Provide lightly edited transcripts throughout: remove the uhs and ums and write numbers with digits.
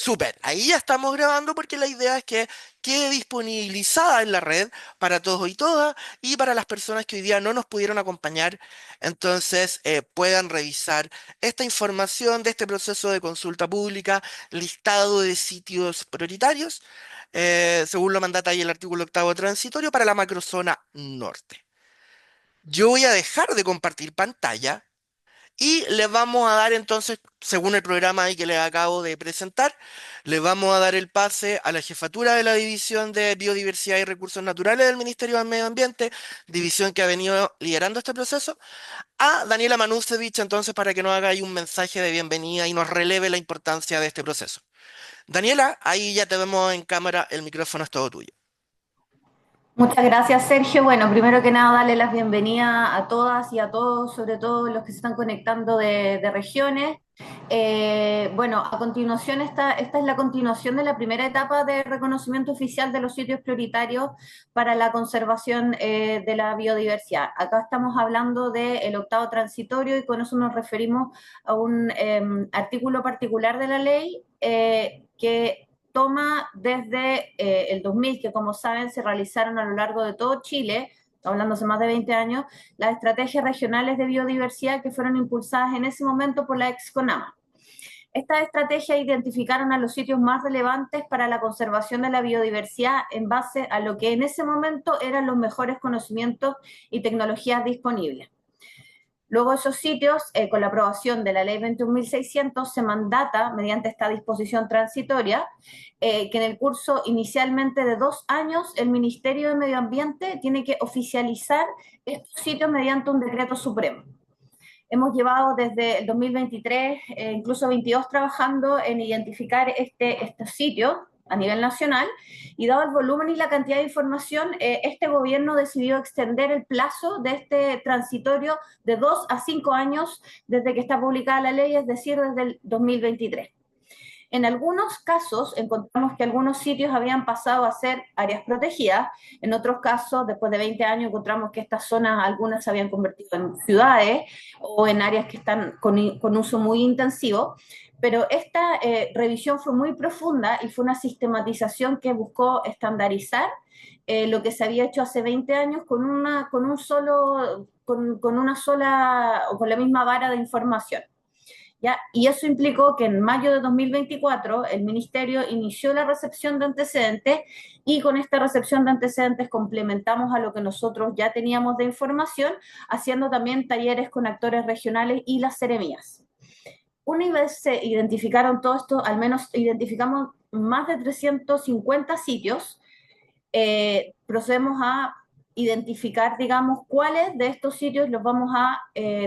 Súper, ahí ya estamos grabando porque la idea es que quede disponibilizada en la red para todos y todas y para las personas que hoy día no nos pudieron acompañar, entonces puedan revisar esta información de este proceso de consulta pública, listado de sitios prioritarios, según lo mandata ahí el artículo octavo transitorio para la macrozona norte. Yo voy a dejar de compartir pantalla y le vamos a dar entonces, según el programa ahí que les acabo de presentar, le vamos a dar el pase a la jefatura de la División de Biodiversidad y Recursos Naturales del Ministerio del Medio Ambiente, división que ha venido liderando este proceso, a Daniela Manusevich entonces para que nos haga ahí un mensaje de bienvenida y nos releve la importancia de este proceso. Daniela, ahí ya te vemos en cámara, el micrófono es todo tuyo. Muchas gracias, Sergio. Bueno, primero que nada, darle las bienvenidas a todas y a todos, sobre todo los que se están conectando de regiones. Bueno, a continuación, esta es la continuación de la primera etapa de reconocimiento oficial de los sitios prioritarios para la conservación de la biodiversidad. Acá estamos hablando del octavo transitorio y con eso nos referimos a un artículo particular de la ley que toma desde el 2000, que como saben se realizaron a lo largo de todo Chile, hablando hace más de 20 años, las estrategias regionales de biodiversidad que fueron impulsadas en ese momento por la ex-CONAMA. Estas estrategias identificaron a los sitios más relevantes para la conservación de la biodiversidad en base a lo que en ese momento eran los mejores conocimientos y tecnologías disponibles. Luego esos sitios, con la aprobación de la ley 21.600, se mandata, mediante esta disposición transitoria, que en el curso inicialmente de 2 años, el Ministerio de Medio Ambiente tiene que oficializar estos sitios mediante un decreto supremo. Hemos llevado desde el 2023, incluso 22, trabajando en identificar estos sitios a nivel nacional y dado el volumen y la cantidad de información, este gobierno decidió extender el plazo de este transitorio de 2 a 5 años desde que está publicada la ley, es decir, desde el 2023. En algunos casos encontramos que algunos sitios habían pasado a ser áreas protegidas, en otros casos, después de 20 años, encontramos que estas zonas, algunas se habían convertido en ciudades o en áreas que están con uso muy intensivo, pero esta revisión fue muy profunda y fue una sistematización que buscó estandarizar lo que se había hecho hace 20 años con una sola o con la misma vara de información. ¿Ya? Y eso implicó que en mayo de 2024 el Ministerio inició la recepción de antecedentes y con esta recepción de antecedentes complementamos a lo que nosotros ya teníamos de información, haciendo también talleres con actores regionales y las seremías. Una vez se identificaron todo esto, al menos identificamos más de 350 sitios, procedemos a identificar, digamos, cuáles de estos sitios los vamos a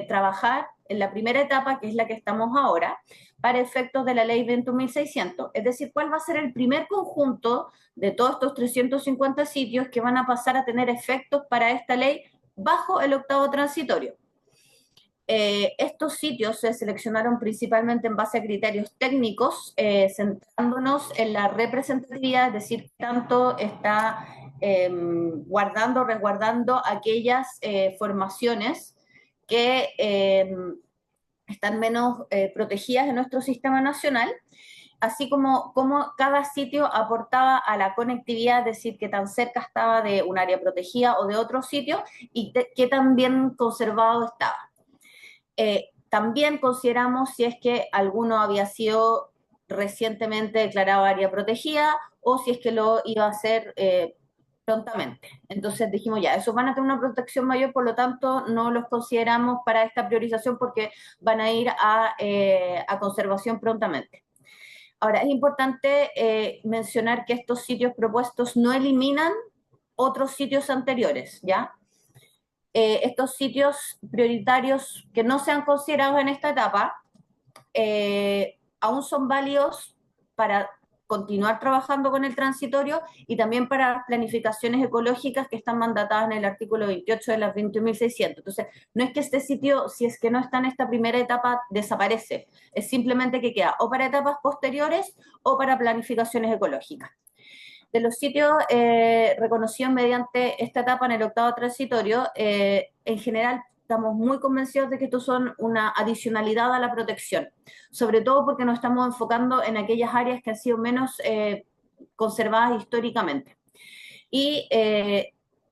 trabajar en la primera etapa, que es la que estamos ahora, para efectos de la ley 21.600. Es decir, cuál va a ser el primer conjunto de todos estos 350 sitios que van a pasar a tener efectos para esta ley bajo el octavo transitorio. Estos sitios se seleccionaron principalmente en base a criterios técnicos, centrándonos en la representatividad, es decir, tanto está guardando, resguardando aquellas formaciones que están menos protegidas en nuestro sistema nacional, así como cada sitio aportaba a la conectividad, es decir, qué tan cerca estaba de un área protegida o de otro sitio y qué tan bien conservado estaba. También consideramos si es que alguno había sido recientemente declarado área protegida o si es que lo iba a hacer prontamente. Entonces dijimos ya, esos van a tener una protección mayor, por lo tanto no los consideramos para esta priorización porque van a ir a conservación prontamente. Ahora, es importante mencionar que estos sitios propuestos no eliminan otros sitios anteriores, ¿ya? Estos sitios prioritarios que no se han considerado en esta etapa aún son válidos para continuar trabajando con el transitorio y también para planificaciones ecológicas que están mandatadas en el artículo 28 de las 21.600. Entonces, no es que este sitio, si es que no está en esta primera etapa, desaparece. Es simplemente que queda o para etapas posteriores o para planificaciones ecológicas. De los sitios reconocidos mediante esta etapa en el octavo transitorio, en general estamos muy convencidos de que estos son una adicionalidad a la protección, sobre todo porque nos estamos enfocando en aquellas áreas que han sido menos conservadas históricamente. Y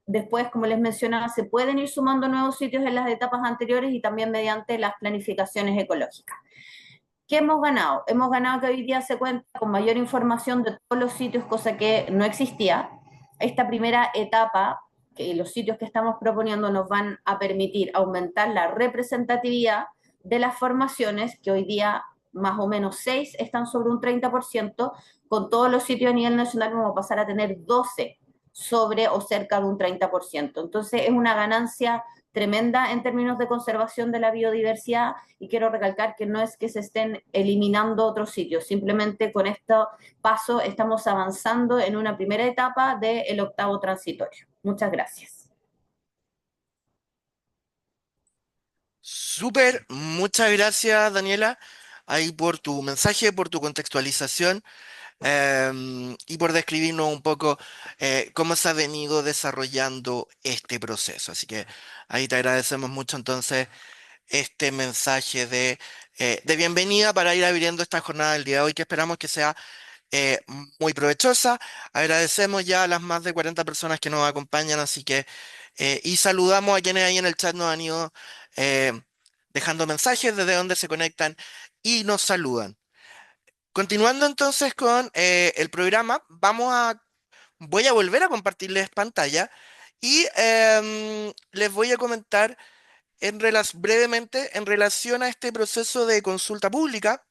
después, como les mencionaba, se pueden ir sumando nuevos sitios en las etapas anteriores y también mediante las planificaciones ecológicas. ¿Qué hemos ganado? Hemos ganado que hoy día se cuenta con mayor información de todos los sitios, cosa que no existía. Esta primera etapa, que los sitios que estamos proponiendo nos van a permitir aumentar la representatividad de las formaciones, que hoy día más o menos 6 están sobre un 30%, con todos los sitios a nivel nacional vamos a pasar a tener 12 sobre o cerca de un 30%. Entonces es una ganancia tremenda en términos de conservación de la biodiversidad y quiero recalcar que no es que se estén eliminando otros sitios, simplemente con este paso estamos avanzando en una primera etapa del octavo transitorio. Muchas gracias. Súper, muchas gracias, Daniela, ahí por tu mensaje, por tu contextualización. Y por describirnos un poco cómo se ha venido desarrollando este proceso. Así que ahí te agradecemos mucho entonces este mensaje de bienvenida para ir abriendo esta jornada del día de hoy, que esperamos que sea eh, muy provechosa. Agradecemos ya a las más de 40 personas que nos acompañan, así que y saludamos a quienes ahí en el chat nos han ido eh, dejando mensajes desde donde se conectan y nos saludan. Continuando entonces con el programa, voy a volver a compartirles pantalla y les voy a comentar brevemente en relación a este proceso de consulta pública,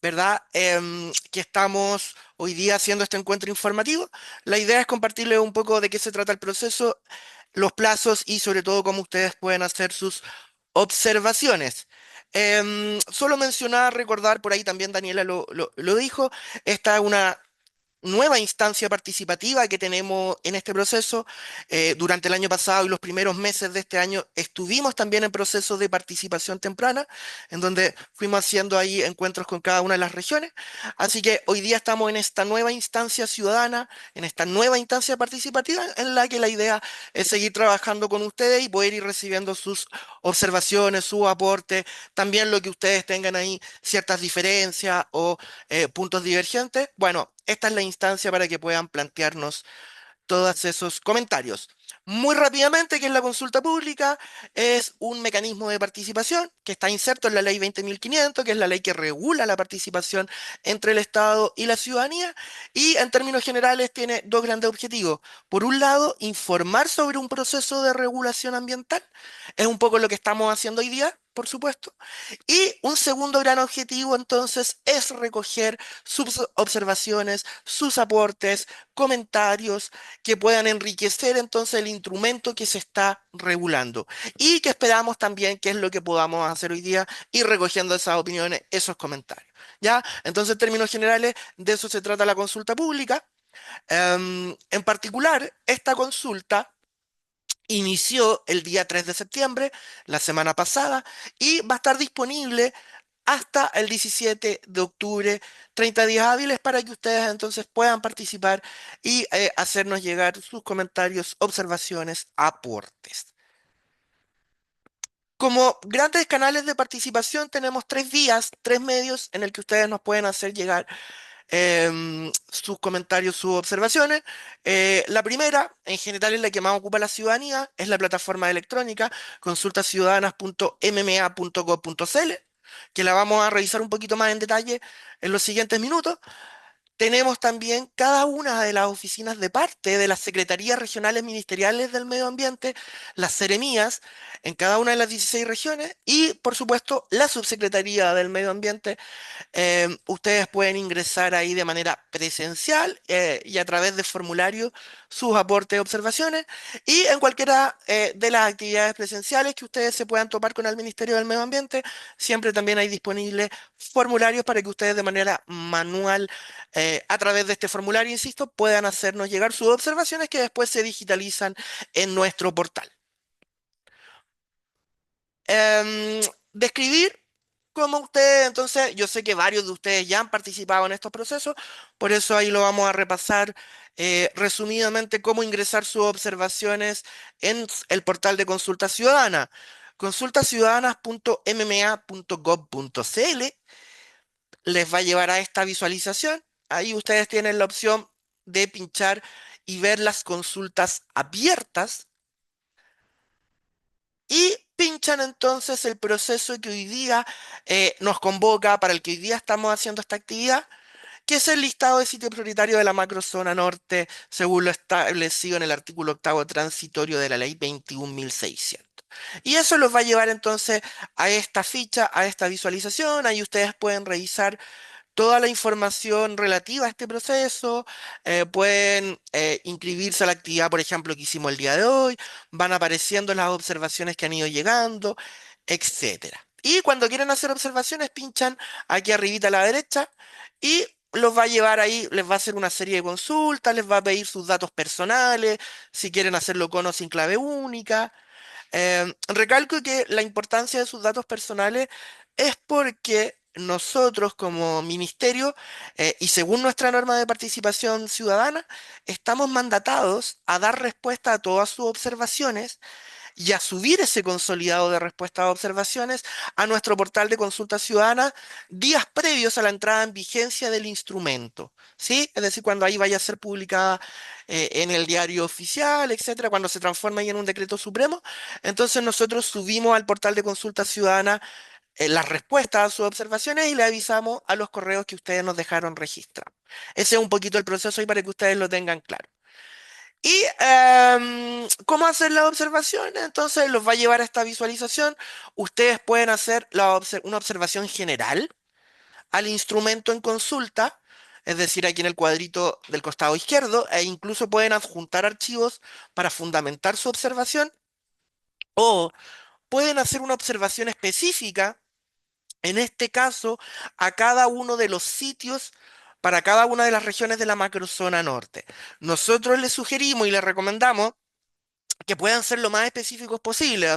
¿verdad? Que estamos hoy día haciendo este encuentro informativo. La idea es compartirles un poco de qué se trata el proceso, los plazos y sobre todo cómo ustedes pueden hacer sus observaciones. Solo mencionar, recordar, por ahí también Daniela lo dijo, esta es una nueva instancia participativa que tenemos en este proceso. Durante el año pasado y los primeros meses de este año estuvimos también en procesos de participación temprana, en donde fuimos haciendo ahí encuentros con cada una de las regiones. Así que hoy día estamos en esta nueva instancia ciudadana, en esta nueva instancia participativa, en la que la idea es seguir trabajando con ustedes y poder ir recibiendo sus observaciones, su aporte, también lo que ustedes tengan ahí, ciertas diferencias o puntos divergentes. Bueno, esta es la instancia para que puedan plantearnos todos esos comentarios. Muy rápidamente, ¿qué es la consulta pública? Es un mecanismo de participación que está inserto en la ley 20.500, que es la ley que regula la participación entre el Estado y la ciudadanía, y en términos generales tiene dos grandes objetivos. Por un lado, informar sobre un proceso de regulación ambiental, es un poco lo que estamos haciendo hoy día, por supuesto. Y un segundo gran objetivo entonces es recoger sus observaciones, sus aportes, comentarios que puedan enriquecer entonces el instrumento que se está regulando y que esperamos también que es lo que podamos hacer hoy día y recogiendo esas opiniones, esos comentarios. ¿Ya? Entonces, en términos generales, de eso se trata la consulta pública. En particular, esta consulta inició el día 3 de septiembre, la semana pasada, y va a estar disponible hasta el 17 de octubre, 30 días hábiles para que ustedes entonces puedan participar y hacernos llegar sus comentarios, observaciones, aportes. Como grandes canales de participación tenemos tres vías, tres medios en el que ustedes nos pueden hacer llegar sus comentarios, sus observaciones. La primera, en general, es la que más ocupa la ciudadanía, es la plataforma electrónica consultasciudadanas.mma.gov.cl, que la vamos a revisar un poquito más en detalle en los siguientes minutos. Tenemos también cada una de las oficinas de parte de las secretarías regionales ministeriales del medio ambiente, las seremías, en cada una de las 16 regiones y, por supuesto, la subsecretaría del medio ambiente. Ustedes pueden ingresar ahí de manera presencial y a través de formulario sus aportes y observaciones. Y en cualquiera de las actividades presenciales que ustedes se puedan topar con el Ministerio del Medio Ambiente, siempre también hay disponibles formularios para que ustedes de manera manual, a través de este formulario, insisto, puedan hacernos llegar sus observaciones que después se digitalizan en nuestro portal. Em, Describir cómo ustedes, entonces, yo sé que varios de ustedes ya han participado en estos procesos, por eso ahí lo vamos a repasar resumidamente cómo ingresar sus observaciones en el portal de Consulta Ciudadana. Consultaciudadanas.mma.gov.cl les va a llevar a esta visualización. Ahí ustedes tienen la opción de pinchar y ver las consultas abiertas y pinchan entonces el proceso que hoy día nos convoca, para el que hoy día estamos haciendo esta actividad, que es el listado de sitio prioritario de la macrozona norte, según lo establecido en el artículo octavo transitorio de la ley 21.600. Y eso los va a llevar entonces a esta ficha, a esta visualización. Ahí ustedes pueden revisar toda la información relativa a este proceso, pueden inscribirse a la actividad, por ejemplo, que hicimos el día de hoy, van apareciendo las observaciones que han ido llegando, etcétera. Y cuando quieren hacer observaciones, pinchan aquí arribita a la derecha y los va a llevar ahí, les va a hacer una serie de consultas, les va a pedir sus datos personales, si quieren hacerlo con o sin clave única. Recalco que la importancia de sus datos personales es porque nosotros como ministerio, y según nuestra norma de participación ciudadana, estamos mandatados a dar respuesta a todas sus observaciones y a subir ese consolidado de respuesta a observaciones a nuestro portal de consulta ciudadana días previos a la entrada en vigencia del instrumento, ¿sí? Es decir, cuando ahí vaya a ser publicada en el diario oficial, etcétera, cuando se transforma ahí en un decreto supremo, entonces nosotros subimos al portal de consulta ciudadana las respuestas a sus observaciones y le avisamos a los correos que ustedes nos dejaron registrar. Ese es un poquito el proceso y para que ustedes lo tengan claro. ¿Y cómo hacer las observaciones? Entonces los va a llevar a esta visualización. Ustedes pueden hacer una observación general al instrumento en consulta, es decir, aquí en el cuadrito del costado izquierdo, e incluso pueden adjuntar archivos para fundamentar su observación, o pueden hacer una observación específica, en este caso, a cada uno de los sitios para cada una de las regiones de la macrozona norte. Nosotros les sugerimos y les recomendamos que puedan ser lo más específicos posible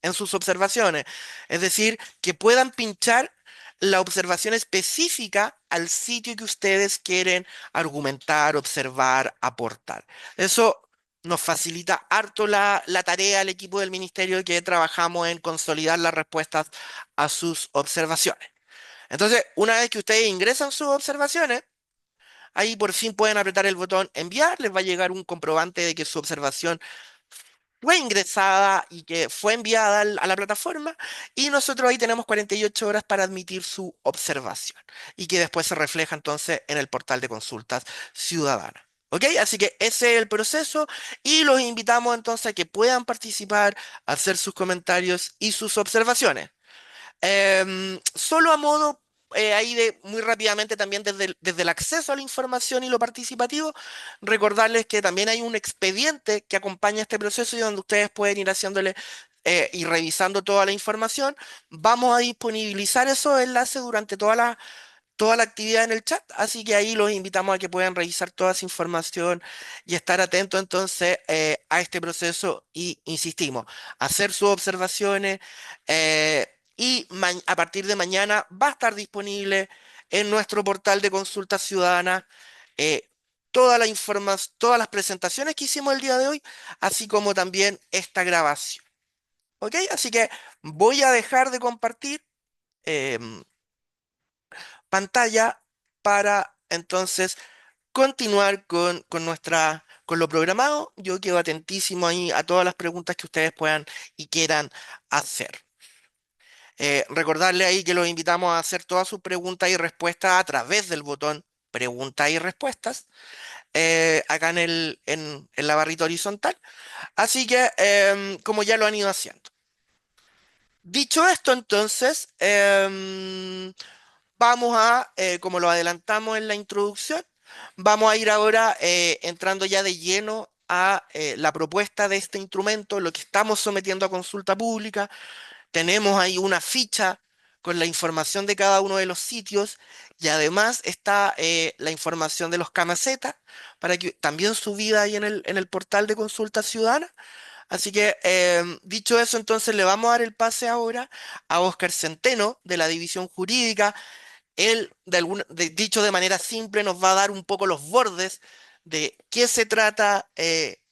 en sus observaciones. Es decir, que puedan pinchar la observación específica al sitio que ustedes quieren argumentar, observar, aportar. Eso nos facilita harto la tarea al equipo del ministerio que trabajamos en consolidar las respuestas a sus observaciones. Entonces, una vez que ustedes ingresan sus observaciones, ahí por fin pueden apretar el botón enviar, les va a llegar un comprobante de que su observación fue ingresada y que fue enviada a la plataforma y nosotros ahí tenemos 48 horas para admitir su observación y que después se refleja entonces en el portal de consultas ciudadanas. ¿Ok? Así que ese es el proceso y los invitamos entonces a que puedan participar, hacer sus comentarios y sus observaciones. Solo a modo ahí de muy rápidamente también desde el acceso a la información y lo participativo, recordarles que también hay un expediente que acompaña este proceso y donde ustedes pueden ir haciéndole y revisando toda la información. Vamos a disponibilizar esos enlaces durante toda la actividad en el chat, así que ahí los invitamos a que puedan revisar toda esa información y estar atentos entonces a este proceso y insistimos, hacer sus observaciones y a partir de mañana va a estar disponible en nuestro portal de consulta ciudadana todas las presentaciones que hicimos el día de hoy, así como también esta grabación. ¿Ok? Así que voy a dejar de compartir. em, Pantalla para entonces continuar con lo programado. Yo quedo atentísimo ahí a todas las preguntas que ustedes puedan y quieran hacer. Recordarle ahí que los invitamos a hacer todas sus preguntas y respuestas a través del botón preguntas y respuestas acá en la barrita horizontal. Así que, como ya lo han ido haciendo. Dicho esto, entonces, vamos a, como lo adelantamos en la introducción, vamos a ir ahora entrando ya de lleno a la propuesta de este instrumento, lo que estamos sometiendo a consulta pública. Tenemos ahí una ficha con la información de cada uno de los sitios y además está la información de los camacetas para que también subida ahí en el portal de consulta ciudadana. Así que, dicho eso, entonces le vamos a dar el pase ahora a Óscar Centeno de la División Jurídica. Él, dicho de manera simple, nos va a dar un poco los bordes de qué se trata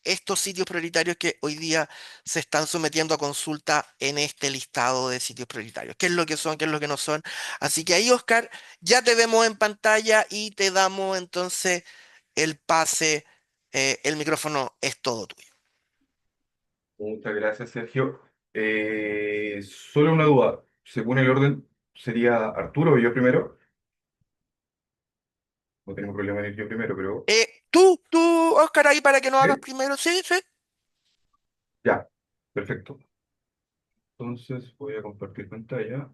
estos sitios prioritarios que hoy día se están sometiendo a consulta en este listado de sitios prioritarios. ¿Qué es lo que son, qué es lo que no son? Así que ahí, Oscar, ya te vemos en pantalla y te damos entonces el pase. El micrófono es todo tuyo. Muchas gracias, Sergio. Solo una duda. Según el orden, ¿sería Arturo o yo primero? No tengo problema en ir yo primero, pero Tú, Oscar, ahí para que nos hagas ¿sí? primero. Sí, sí. Ya, perfecto. Entonces voy a compartir pantalla.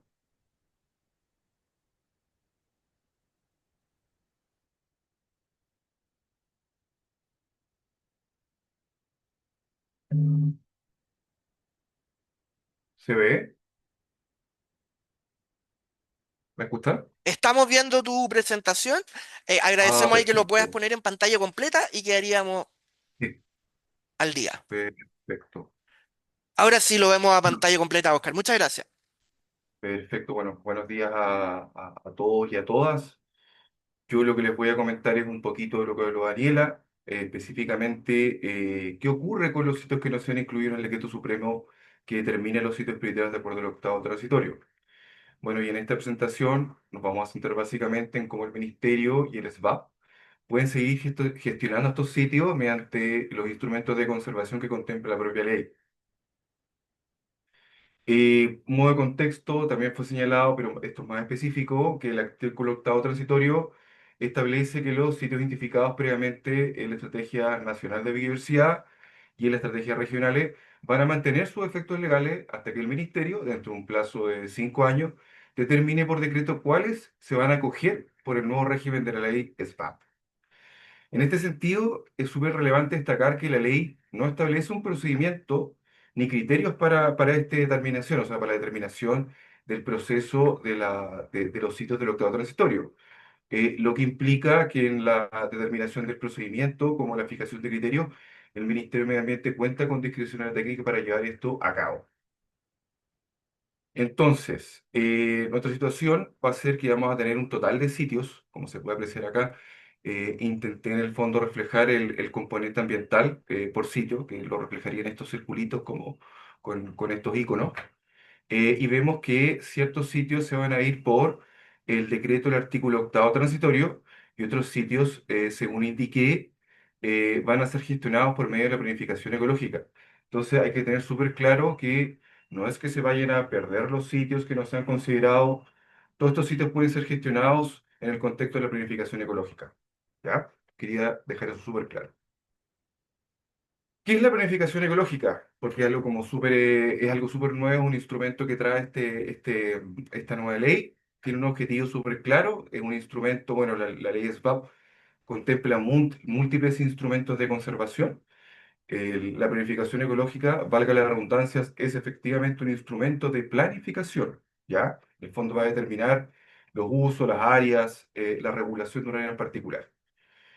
¿Se ve? ¿Me escucha? Estamos viendo tu presentación. Ah, Agradecemos ahí que lo puedas perfecto. poner en pantalla completa y quedaríamos Sí, al día. perfecto. Ahora sí lo vemos a pantalla completa, Oscar. Muchas gracias. Perfecto. Bueno, buenos días a todos y a todas. Yo lo que les voy a comentar es un poquito de lo que habló Daniela, específicamente qué ocurre con los sitios que no se han incluido en el decreto supremo que determina los sitios prioritarios de acuerdo al octavo transitorio. Bueno, y en esta presentación nos vamos a centrar básicamente en cómo el Ministerio y el SBAP pueden seguir gestionando estos sitios mediante los instrumentos de conservación que contempla la propia ley. Modo de contexto también fue señalado, pero esto es más específico, que el artículo octavo transitorio establece que los sitios identificados previamente en la Estrategia Nacional de Biodiversidad y en las estrategias regionales van a mantener sus efectos legales hasta que el Ministerio, dentro de un plazo de 5 años, determine por decreto cuáles se van a acoger por el nuevo régimen de la ley SPAP. En este sentido, es súper relevante destacar que la ley no establece un procedimiento ni criterios para esta determinación, o sea, para la determinación del proceso de los sitios del octavo transitorio. Lo que implica que en la determinación del procedimiento, como la fijación de criterios, el Ministerio de Medio Ambiente cuenta con discrecionalidad técnica para llevar esto a cabo. Entonces, nuestra situación va a ser que vamos a tener un total de sitios, como se puede apreciar acá. Intenté en el fondo reflejar el componente ambiental por sitio, que lo reflejaría en estos circulitos como con estos iconos. Y vemos que ciertos sitios se van a ir por el decreto del artículo octavo transitorio y otros sitios, según indiqué, van a ser gestionados por medio de la planificación ecológica. Entonces hay que tener súper claro que no es que se vayan a perder los sitios que no se han considerado. Todos estos sitios pueden ser gestionados en el contexto de la planificación ecológica. ¿Ya? Quería dejar eso súper claro. ¿Qué es la planificación ecológica? Porque es algo súper nuevo, un instrumento que trae esta nueva ley. Tiene un objetivo súper claro. Es un instrumento, bueno, la ley SBAP contempla múltiples instrumentos de conservación. La planificación ecológica, valga la redundancia, es efectivamente un instrumento de planificación, ¿ya? En el fondo va a determinar los usos, las áreas, la regulación de una área en particular.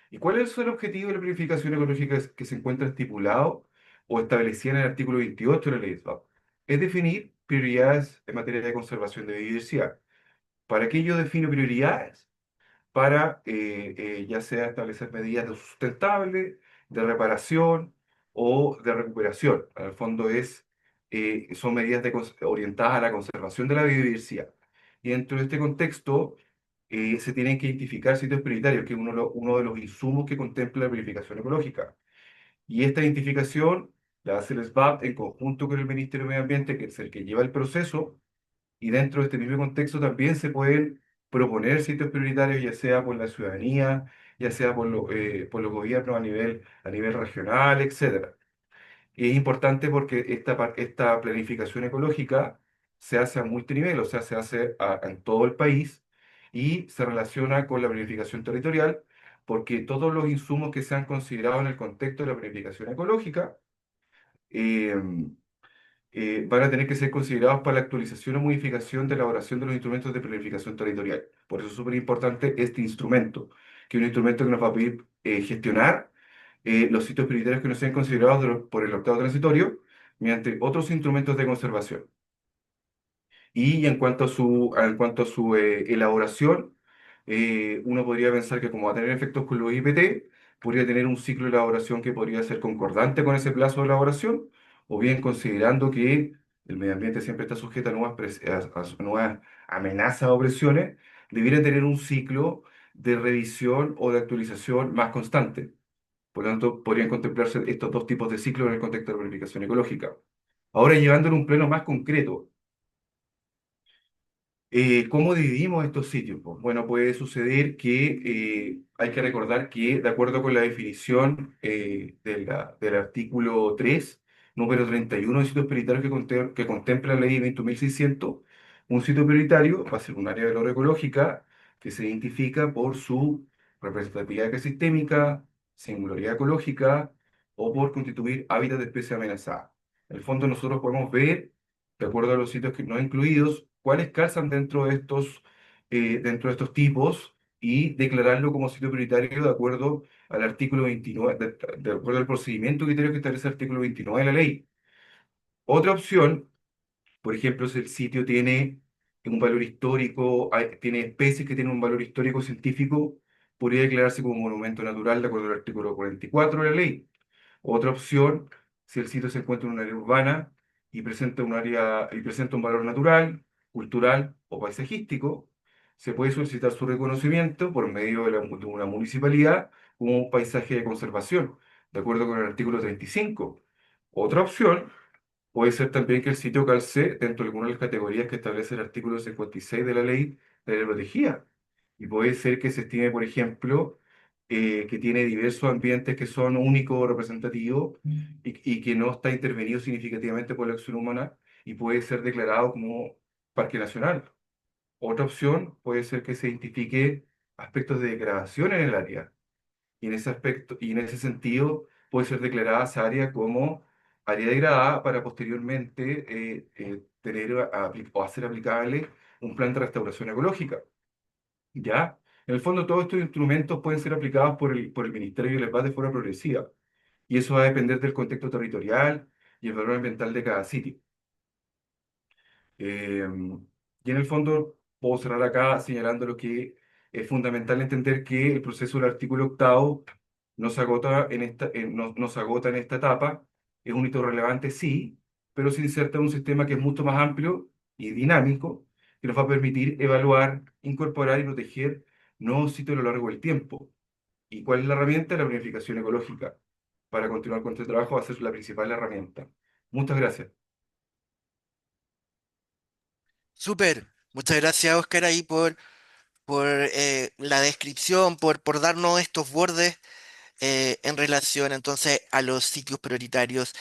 ¿Y cuál es el objetivo de la planificación ecológica que se encuentra estipulado o establecido en el artículo 28 de la ley SBAP? Es definir prioridades en materia de conservación de biodiversidad. ¿Para qué yo defino prioridades? Para ya sea establecer medidas de sustentable, de reparación o de recuperación. En el fondo son medidas orientadas a la conservación de la biodiversidad. Y dentro de este contexto se tienen que identificar sitios prioritarios, que es uno de los insumos que contempla la planificación ecológica. Y esta identificación la hace el SBAP en conjunto con el Ministerio de Medio Ambiente, que es el que lleva el proceso, y dentro de este mismo contexto también se pueden proponer sitios prioritarios, ya sea por la ciudadanía, ya sea por los gobiernos a nivel regional, etcétera. Y es importante porque esta planificación ecológica se hace a multinivel, o sea, se hace en todo el país y se relaciona con la planificación territorial, porque todos los insumos que se han considerado en el contexto de la planificación ecológica, eh, van a tener que ser considerados para la actualización o modificación de elaboración de los instrumentos de planificación territorial. Por eso es súper importante este instrumento, que es un instrumento que nos va a pedir gestionar los sitios prioritarios que no sean considerados por el octavo transitorio mediante otros instrumentos de conservación. Y en cuanto a su elaboración, uno podría pensar que como va a tener efectos con los IPT, podría tener un ciclo de elaboración que podría ser concordante con ese plazo de elaboración, o bien considerando que el medio ambiente siempre está sujeto a a nuevas amenazas o presiones, debiera tener un ciclo de revisión o de actualización más constante. Por lo tanto, podrían contemplarse estos dos tipos de ciclos en el contexto de la planificación ecológica. Ahora, llevándolo a un plano más concreto, ¿cómo dividimos estos sitios? Pues, bueno, puede suceder que hay que recordar que, de acuerdo con la definición del artículo 3, número 31 de sitios prioritarios que contempla la ley 21.600, un sitio prioritario va a ser un área de valor ecológica que se identifica por su representatividad ecosistémica, singularidad ecológica o por constituir hábitat de especies amenazadas. En el fondo, nosotros podemos ver de acuerdo a los sitios que no incluidos, cuáles calzan dentro de estos tipos y declararlo como sitio prioritario de acuerdo al artículo 29, de acuerdo al procedimiento criterio que establece el artículo 29 de la ley. Otra opción, por ejemplo, si el sitio tiene un valor histórico, tiene especies que tienen un valor histórico científico, podría declararse como monumento natural de acuerdo al artículo 44 de la ley. Otra opción, si el sitio se encuentra en un área urbana y presenta un valor natural, cultural o paisajístico, se puede solicitar su reconocimiento por medio de una municipalidad como un paisaje de conservación, de acuerdo con el artículo 35. Otra opción puede ser también que el sitio calce dentro de alguna de las categorías que establece el artículo 56 de la ley de área protegida. Y puede ser que se estime, por ejemplo, que tiene diversos ambientes que son únicos o representativos y que no está intervenido significativamente por la acción humana y puede ser declarado como parque nacional. Otra opción puede ser que se identifique aspectos de degradación en el área y en ese aspecto, y en ese sentido puede ser declarada esa área como área degradada para posteriormente tener o hacer aplicable un plan de restauración ecológica. ¿Ya? En el fondo, todos estos instrumentos pueden ser aplicados por el Ministerio de la Paz de forma progresiva, y eso va a depender del contexto territorial y el valor ambiental de cada sitio. Eh, y en el fondo, puedo cerrar acá señalando lo que es fundamental entender que el proceso del artículo octavo no se agota no se agota en esta etapa, es un hito relevante, sí, pero se inserta en un sistema que es mucho más amplio y dinámico, que nos va a permitir evaluar, incorporar y proteger nuevos sitios a lo largo del tiempo. ¿Y cuál es la herramienta? La planificación ecológica. Para continuar con este trabajo va a ser la principal herramienta. Muchas gracias. Súper. Muchas gracias, Oscar, ahí por la descripción, por darnos estos bordes en relación entonces a los sitios prioritarios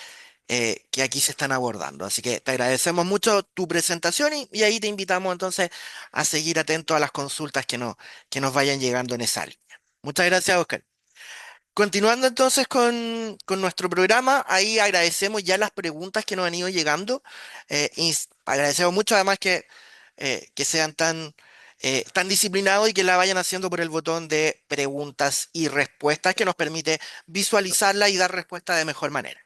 que aquí se están abordando. Así que te agradecemos mucho tu presentación y ahí te invitamos entonces a seguir atento a las consultas que nos vayan llegando en esa línea. Muchas gracias, Oscar. Continuando entonces con nuestro programa, ahí agradecemos ya las preguntas que nos han ido llegando. Agradecemos mucho además que sean tan disciplinados y que la vayan haciendo por el botón de preguntas y respuestas que nos permite visualizarla y dar respuesta de mejor manera.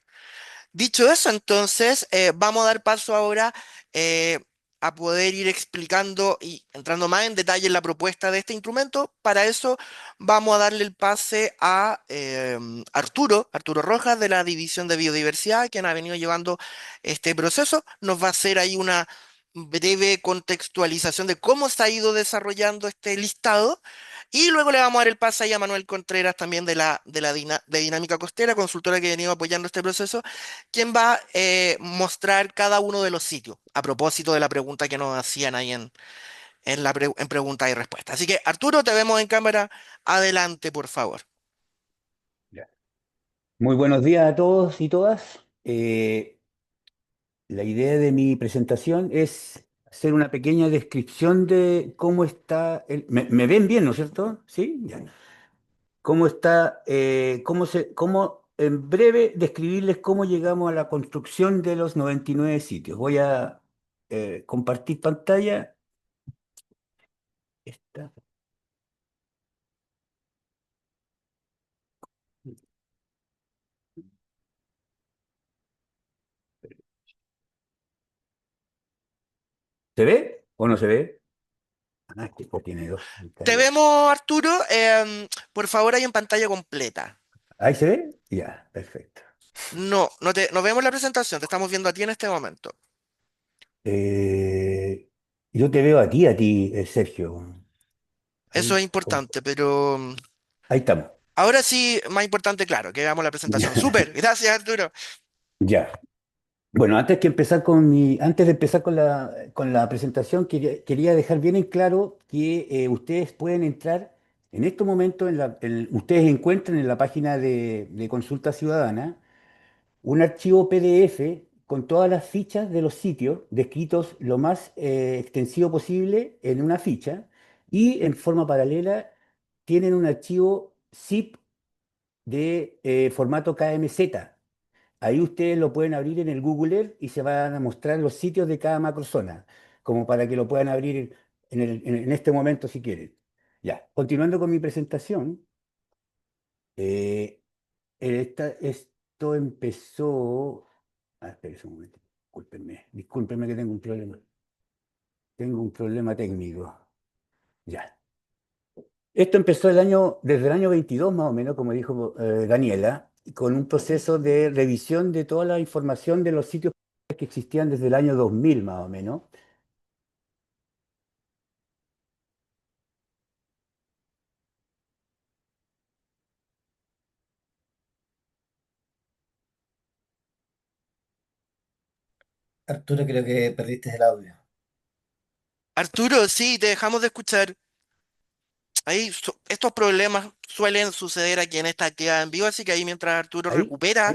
Dicho eso, entonces, vamos a dar paso ahora eh, a poder ir explicando y entrando más en detalle en la propuesta de este instrumento. Para eso, vamos a darle el pase a Arturo Rojas de la División de Biodiversidad, quien ha venido llevando este proceso. Nos va a hacer ahí una breve contextualización de cómo se ha ido desarrollando este listado. Y luego le vamos a dar el pase ahí a Manuel Contreras también de Dinámica Costera, consultora que ha venido apoyando este proceso, quien va a mostrar cada uno de los sitios, a propósito de la pregunta que nos hacían ahí en preguntas y respuestas. Así que, Arturo, te vemos en cámara. Adelante, por favor. Ya. Muy buenos días a todos y todas. La idea de mi presentación es hacer una pequeña descripción de cómo está ¿Me ven bien, ¿no es cierto? ¿Sí? Ya. ¿Cómo está, cómo en breve describirles cómo llegamos a la construcción de los 99 sitios? Voy a compartir pantalla. Esta. ¿Se ve o no se ve? Ah, este tiene dos Te pantallas. vemos, Arturo. Por favor, ahí en pantalla completa. ¿Ahí se ve? Ya, perfecto. No, no vemos la presentación, te estamos viendo a ti en este momento. Eh, yo te veo a ti, Sergio. Eso Ahí, es importante, pero ahí estamos. ahora sí, más importante, claro, que veamos la presentación. Súper, gracias Arturo. Ya. Bueno, antes de empezar con la presentación, quería dejar bien en claro que ustedes pueden entrar en estos momentos, ustedes encuentran en la página de Consulta Ciudadana un archivo PDF con todas las fichas de los sitios, descritos lo más extensivo posible en una ficha, y en forma paralela tienen un archivo zip de formato KMZ. Ahí ustedes lo pueden abrir en el Google Earth y se van a mostrar los sitios de cada macrozona, como para que lo puedan abrir en este momento si quieren. Ya, continuando con mi presentación, eh, esto empezó. Espérense un momento, discúlpenme que tengo un problema técnico. Ya. Esto empezó desde el año 22 más o menos, como dijo Daniela, con un proceso de revisión de toda la información de los sitios que existían desde el año 2000 más o menos. Arturo, creo que perdiste el audio. Arturo, sí, te dejamos de escuchar. Estos problemas suelen suceder aquí en esta actividad en vivo, así que ahí mientras Arturo ¿Ahí? recupera,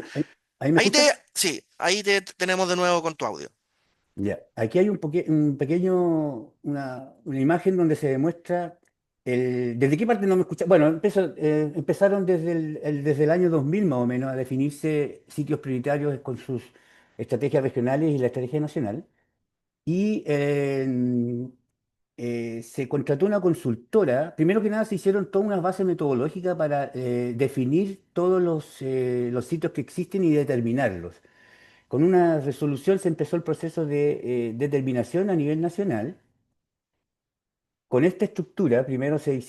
¿Ahí me escuchan? sí, ahí te tenemos de nuevo con tu audio. Ya, aquí hay un pequeño, una imagen donde se demuestra ¿desde qué parte no me escucha? Bueno, empezaron desde el año 2000 más o menos a definirse sitios prioritarios con sus estrategias regionales y la estrategia nacional. Y se contrató una consultora. Primero que nada, se hicieron todas unas bases metodológicas para definir todos los sitios que existen y determinarlos. Con una resolución se empezó el proceso de determinación a nivel nacional. Con esta estructura, primero se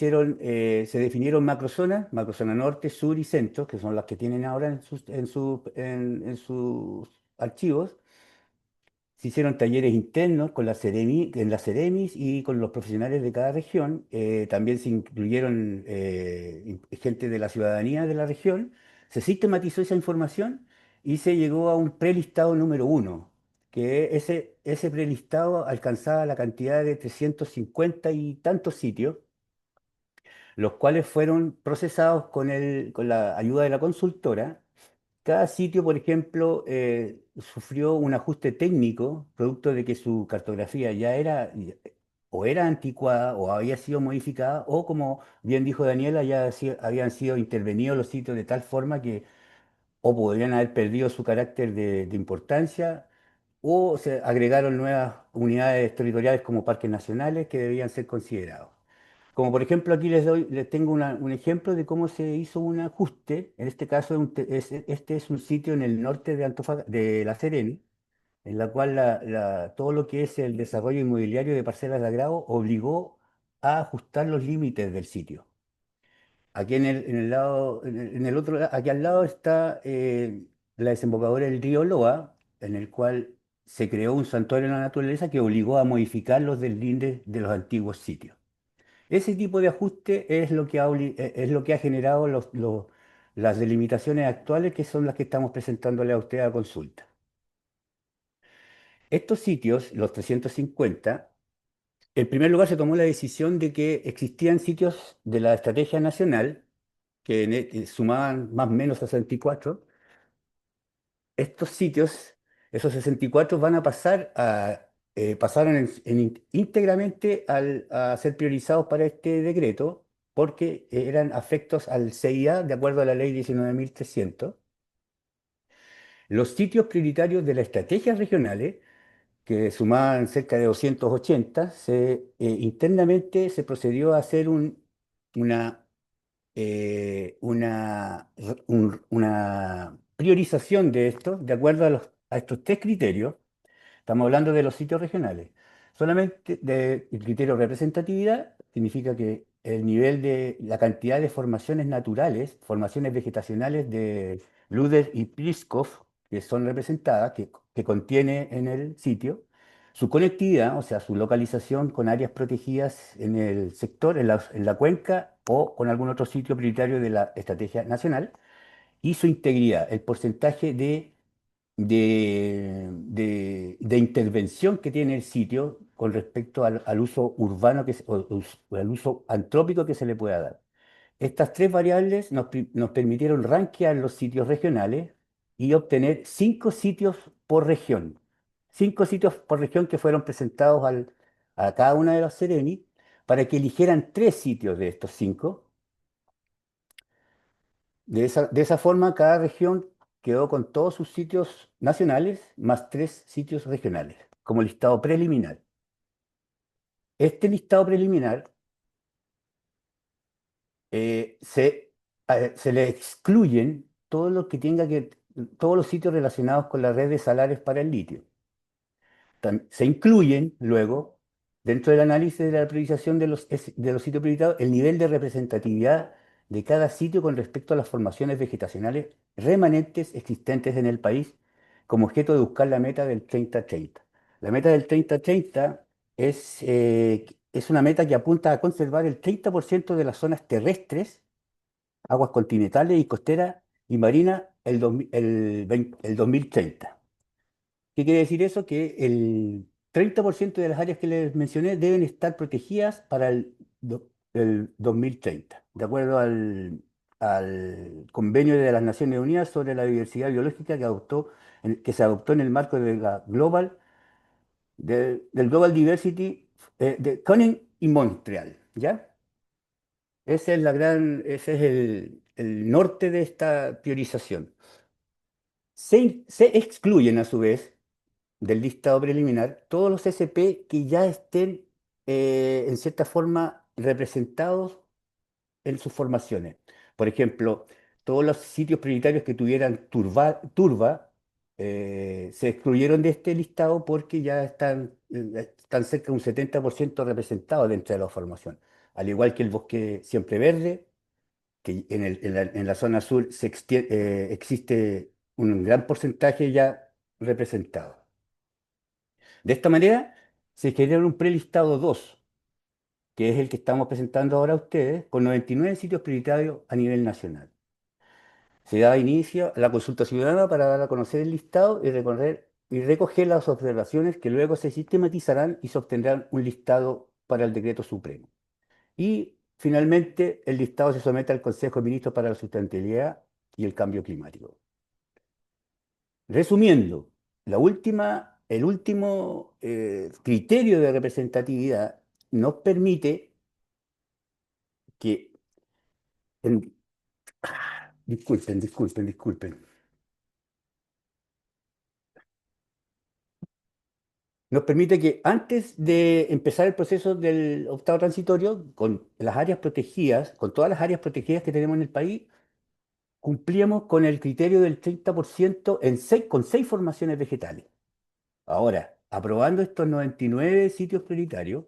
definieron macrozonas, macrozona norte, sur y centro, que son las que tienen ahora en sus archivos. Se hicieron talleres internos con en las Ceremis y con los profesionales de cada región. También se incluyeron gente de la ciudadanía de la región. Se sistematizó esa información y se llegó a un prelistado número uno, que ese prelistado alcanzaba la cantidad de 350 y tantos sitios, los cuales fueron procesados con la ayuda de la consultora. Cada sitio, por ejemplo, sufrió un ajuste técnico, producto de que su cartografía ya era o era anticuada o había sido modificada, o como bien dijo Daniela, habían sido intervenidos los sitios de tal forma que o podrían haber perdido su carácter de importancia, o se agregaron nuevas unidades territoriales como parques nacionales que debían ser considerados. Como por ejemplo aquí les tengo un ejemplo de cómo se hizo un ajuste. En este caso, este es un sitio en el norte de La Serena, en la cual todo lo que es el desarrollo inmobiliario de parcelas de agrado obligó a ajustar los límites del sitio. Aquí en el lado, en el otro, aquí al lado está la desembocadura del río Loa, en el cual se creó un santuario de la naturaleza que obligó a modificar los deslindes de los antiguos sitios. Ese tipo de ajuste es lo que ha generado las delimitaciones actuales, que son las que estamos presentándole a usted a consulta. Estos sitios, los 350, en primer lugar se tomó la decisión de que existían sitios de la estrategia nacional que sumaban más o menos 64. Estos sitios, esos 64 van a pasaron íntegramente a ser priorizados para este decreto porque eran afectos al CIA de acuerdo a la ley 19.300. Los sitios prioritarios de las estrategias regionales, que sumaban cerca de 280, internamente se procedió a hacer una una priorización de esto de acuerdo a estos tres criterios. Estamos hablando de los sitios regionales. Solamente el criterio de representatividad significa que el nivel de la cantidad de formaciones naturales, formaciones vegetacionales de Luder y Pliskov, que son representadas, que contiene en el sitio, su conectividad, o sea, su localización con áreas protegidas en el sector, en la cuenca o con algún otro sitio prioritario de la estrategia nacional, y su integridad, el porcentaje de intervención que tiene el sitio con respecto al uso urbano o al uso antrópico que se le pueda dar. Estas tres variables nos permitieron rankear los sitios regionales y obtener 5 sitios por región. 5 sitios por región que fueron presentados a cada una de las Sereni para que eligieran 3 sitios de estos 5. De esa forma, cada región quedó con todos sus sitios nacionales más 3 sitios regionales, como listado preliminar. Este listado preliminar se le excluyen todos los sitios relacionados con la red de salares para el litio. Se incluyen luego, dentro del análisis de la priorización de los sitios priorizados, el nivel de representatividad de cada sitio con respecto a las formaciones vegetacionales remanentes existentes en el país, como objeto de buscar la meta del 30-30. La meta del 30-30 es una meta que apunta a conservar el 30% de las zonas terrestres, aguas continentales y costeras y marinas el 2030. ¿Qué quiere decir eso? Que el 30% de las áreas que les mencioné deben estar protegidas para el 2030, de acuerdo al convenio de las Naciones Unidas sobre la diversidad biológica que se adoptó en el marco del Global Diversity de Canning y Montreal, ¿ya? Ese es el norte de esta priorización. Se excluyen a su vez del listado preliminar todos los SP que ya estén en cierta forma representados en sus formaciones. Por ejemplo, todos los sitios prioritarios que tuvieran turba se excluyeron de este listado porque ya están cerca de un 70% representados dentro de la formación. Al igual que el bosque siempre verde, que en la zona sur existe un gran porcentaje ya representado. De esta manera, se genera un prelistado 2, que es el que estamos presentando ahora a ustedes, con 99 sitios prioritarios a nivel nacional. Se da inicio a la consulta ciudadana para dar a conocer el listado y recoger las observaciones que luego se sistematizarán y se obtendrán un listado para el decreto supremo. Y finalmente, el listado se somete al Consejo de Ministros para la Sustentabilidad y el Cambio Climático. Resumiendo, el último criterio de representatividad nos permite que, en- disculpen. Nos permite que antes de empezar el proceso del octavo transitorio, con las áreas protegidas, con todas las áreas protegidas que tenemos en el país, cumplíamos con el criterio del 30% con 6 formaciones vegetales. Ahora, aprobando estos 99 sitios prioritarios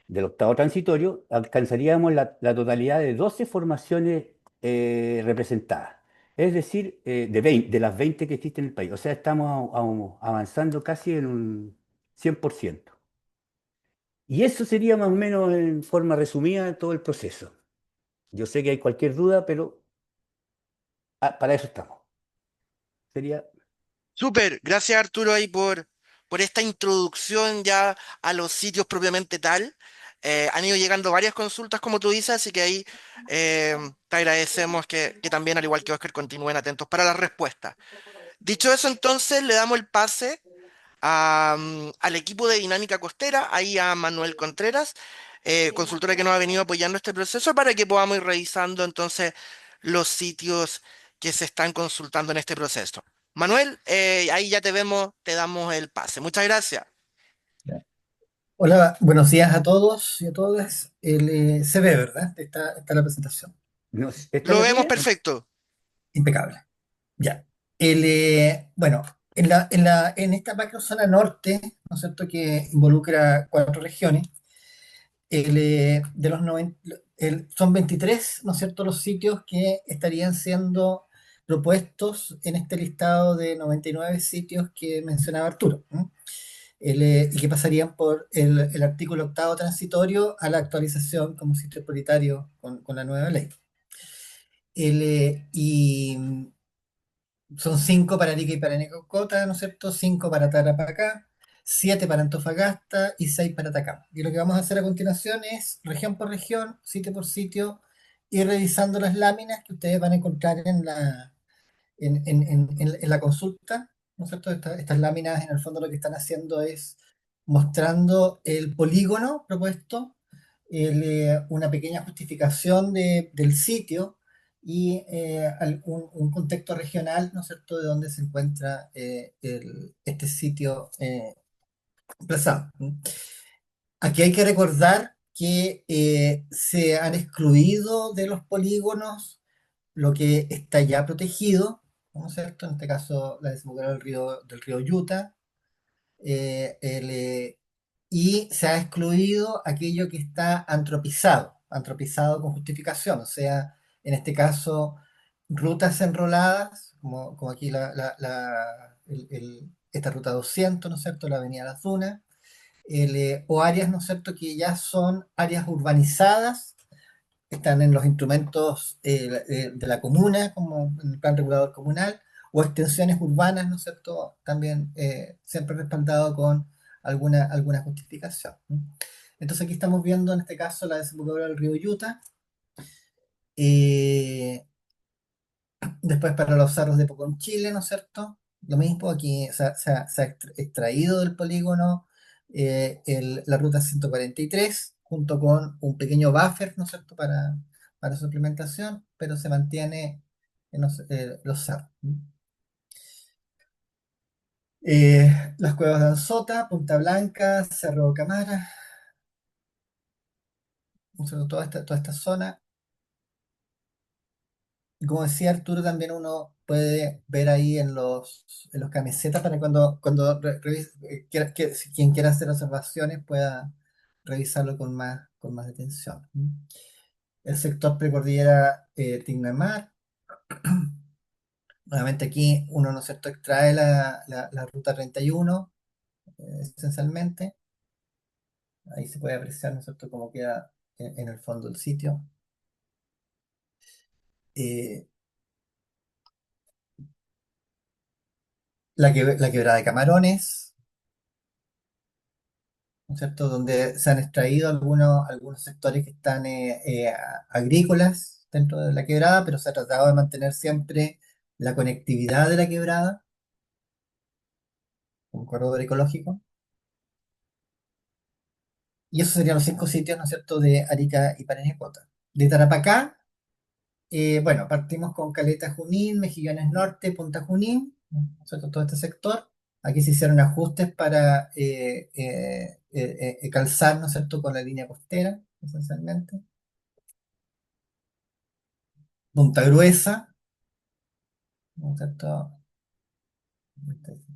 del octavo transitorio, alcanzaríamos la totalidad de 12 formaciones representadas. Es decir, de las 20 que existen en el país. O sea, estamos avanzando casi en un 100%. Y eso sería más o menos en forma resumida todo el proceso. Yo sé que hay cualquier duda, pero para eso estamos. Sería. Súper, gracias Arturo ahí por esta introducción ya a los sitios propiamente tal. Han ido llegando varias consultas, como tú dices, así que ahí te agradecemos que también, al igual que Oscar, continúen atentos para las respuestas. Dicho eso, entonces le damos el pase al equipo de Dinámica Costera, ahí a Manuel Contreras, consultora que nos ha venido apoyando este proceso para que podamos ir revisando entonces los sitios que se están consultando en este proceso. Manuel, ahí ya te vemos, te damos el pase. Muchas gracias. Ya. Hola, buenos días a todos y a todas. Se ve, ¿verdad? Está la presentación. ¿Esta Lo la vemos tuya? perfecto. Impecable. Ya. Bueno, en esta macrozona norte, ¿no es cierto?, que involucra 4 regiones, de los 90, son 23, ¿no es cierto?, los sitios que estarían siendo propuestos en este listado de 99 sitios que mencionaba Arturo, ¿no? Y que pasarían por el artículo octavo transitorio a la actualización como sitio prioritario con la nueva ley. Y son 5 para Arica y Parinacota, ¿no es cierto? 5 para Tarapacá, 7 para Antofagasta y 6 para Atacama. Y lo que vamos a hacer a continuación es, región por región, sitio por sitio, ir revisando las láminas que ustedes van a encontrar en la consulta, ¿no es cierto? Estas láminas en el fondo lo que están haciendo es mostrando el polígono propuesto, una pequeña justificación del sitio y un contexto regional, ¿no es cierto?, de donde se encuentra este sitio emplazado. Aquí hay que recordar que se han excluido de los polígonos lo que está ya protegido, ¿no es cierto? En este caso, la desembocadura del río Yuta, y se ha excluido aquello que está antropizado con justificación, o sea, en este caso, rutas enroladas, como aquí esta ruta 200, ¿no es cierto?, la Avenida Las Dunas, o áreas, ¿no es cierto?, que ya son áreas urbanizadas, están en los instrumentos de la comuna, como en el plan regulador comunal, o extensiones urbanas, ¿no es cierto?, también siempre respaldado con alguna justificación, ¿no? Entonces aquí estamos viendo en este caso la desembocadura del río Yuta. eh, Después para los cerros de Pocón, Chile, ¿no es cierto? Lo mismo, aquí se ha extraído del polígono la ruta 143 junto con un pequeño buffer, ¿no es cierto?, para su implementación, pero se mantiene en los cerros. Las cuevas de Anzota, Punta Blanca, Cerro Camara, ¿no es cierto?, toda esta zona. Y como decía Arturo, también uno puede ver ahí en los camisetas para cuando si quien quiera hacer observaciones pueda revisarlo con más detención. El sector precordillera Tignamar. Nuevamente aquí uno, ¿no es cierto?, extrae la ruta 31, esencialmente. Ahí se puede apreciar, ¿no es cierto?, cómo queda en el fondo del sitio. Eh, la quebrada de Camarones, ¿no es cierto?, donde se han extraído algunos sectores que están agrícolas dentro de la quebrada, pero se ha tratado de mantener siempre la conectividad de la quebrada, un corredor ecológico. Y esos serían los 5 sitios, ¿no es cierto?, de Arica y Parinacota. De Tarapacá, bueno, partimos con Caleta Junín, Mejillones Norte, Punta Junín, ¿no es cierto?, todo este sector. Aquí se hicieron ajustes para calzar, ¿no es cierto?, con la línea costera, esencialmente. Punta Gruesa, ¿no es cierto?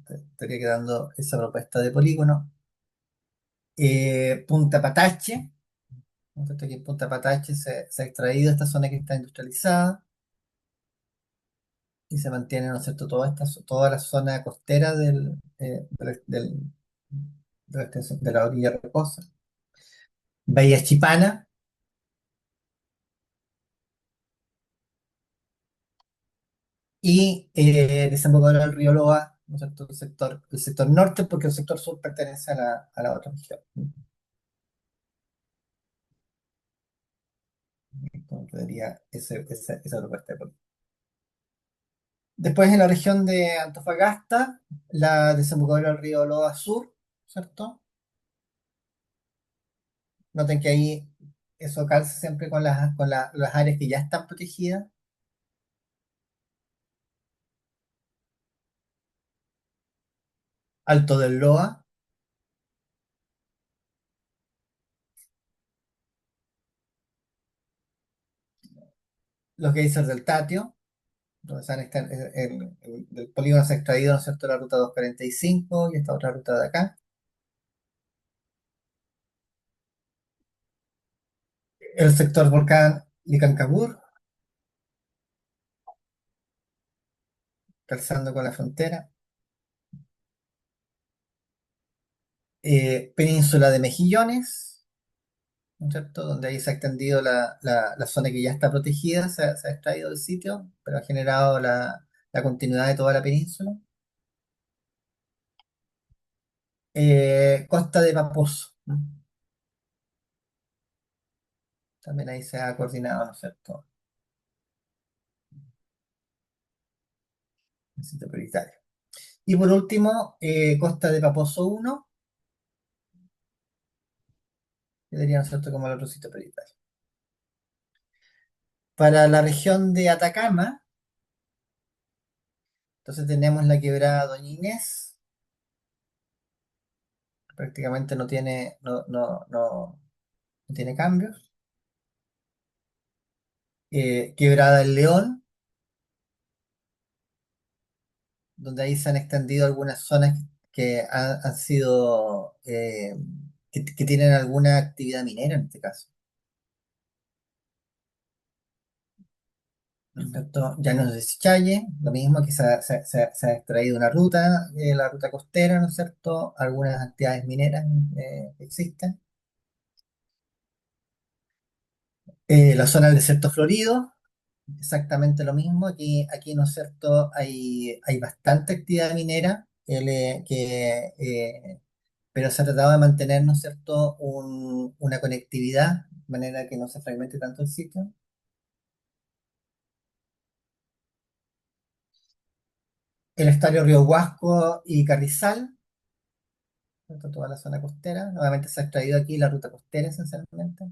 Estaría quedando esa propuesta de polígono. Punta Patache, ¿no es cierto? Aquí en Punta Patache se ha extraído esta zona que está industrializada y se mantiene, ¿no es cierto?, toda la zona costera de la orilla rocosa. Bahía Chipana y desembocadura del río Loa, ¿no es cierto?, el sector norte, porque el sector sur pertenece a la otra región. Entonces, quedaría esa propuesta de política. Después en la región de Antofagasta, la desembocadura del río Loa Sur, ¿cierto? Noten que ahí eso calza siempre con las áreas que ya están protegidas. Alto del Loa, los geysers del Tatio, donde el polígono se ha extraído, ¿no es cierto?, la ruta 245 y esta otra ruta de acá. el sector volcán Licancabur, calzando con la frontera, península de Mejillones, ¿no es cierto? Donde ahí se ha extendido la zona que ya está protegida, se ha extraído del sitio, pero ha generado la continuidad de toda la península. Costa de Paposo, ¿no? También ahí se ha coordinado, ¿no es cierto? El sitio prioritario. Y por último, Costa de Paposo 1, que sería, ¿no es cierto?, como el otro sitio prioritario. Para la región de Atacama, entonces tenemos la quebrada Doña Inés, prácticamente no tiene cambios. Quebrada El León, donde ahí se han extendido algunas zonas que han sido, que tienen alguna actividad minera en este caso. ¿No es cierto? Llanos de Sichaye, lo mismo que se ha extraído una ruta, la ruta costera, ¿no es cierto? Algunas actividades mineras existen. La zona del desierto florido, exactamente lo mismo. Aquí, ¿no es cierto? Hay bastante actividad minera, pero se ha tratado de mantener, ¿no es cierto?, una conectividad, de manera que no se fragmente tanto el sitio. El estadio Río Huasco y Carrizal, ¿cierto? Toda la zona costera. Nuevamente se ha extraído aquí la ruta costera esencialmente.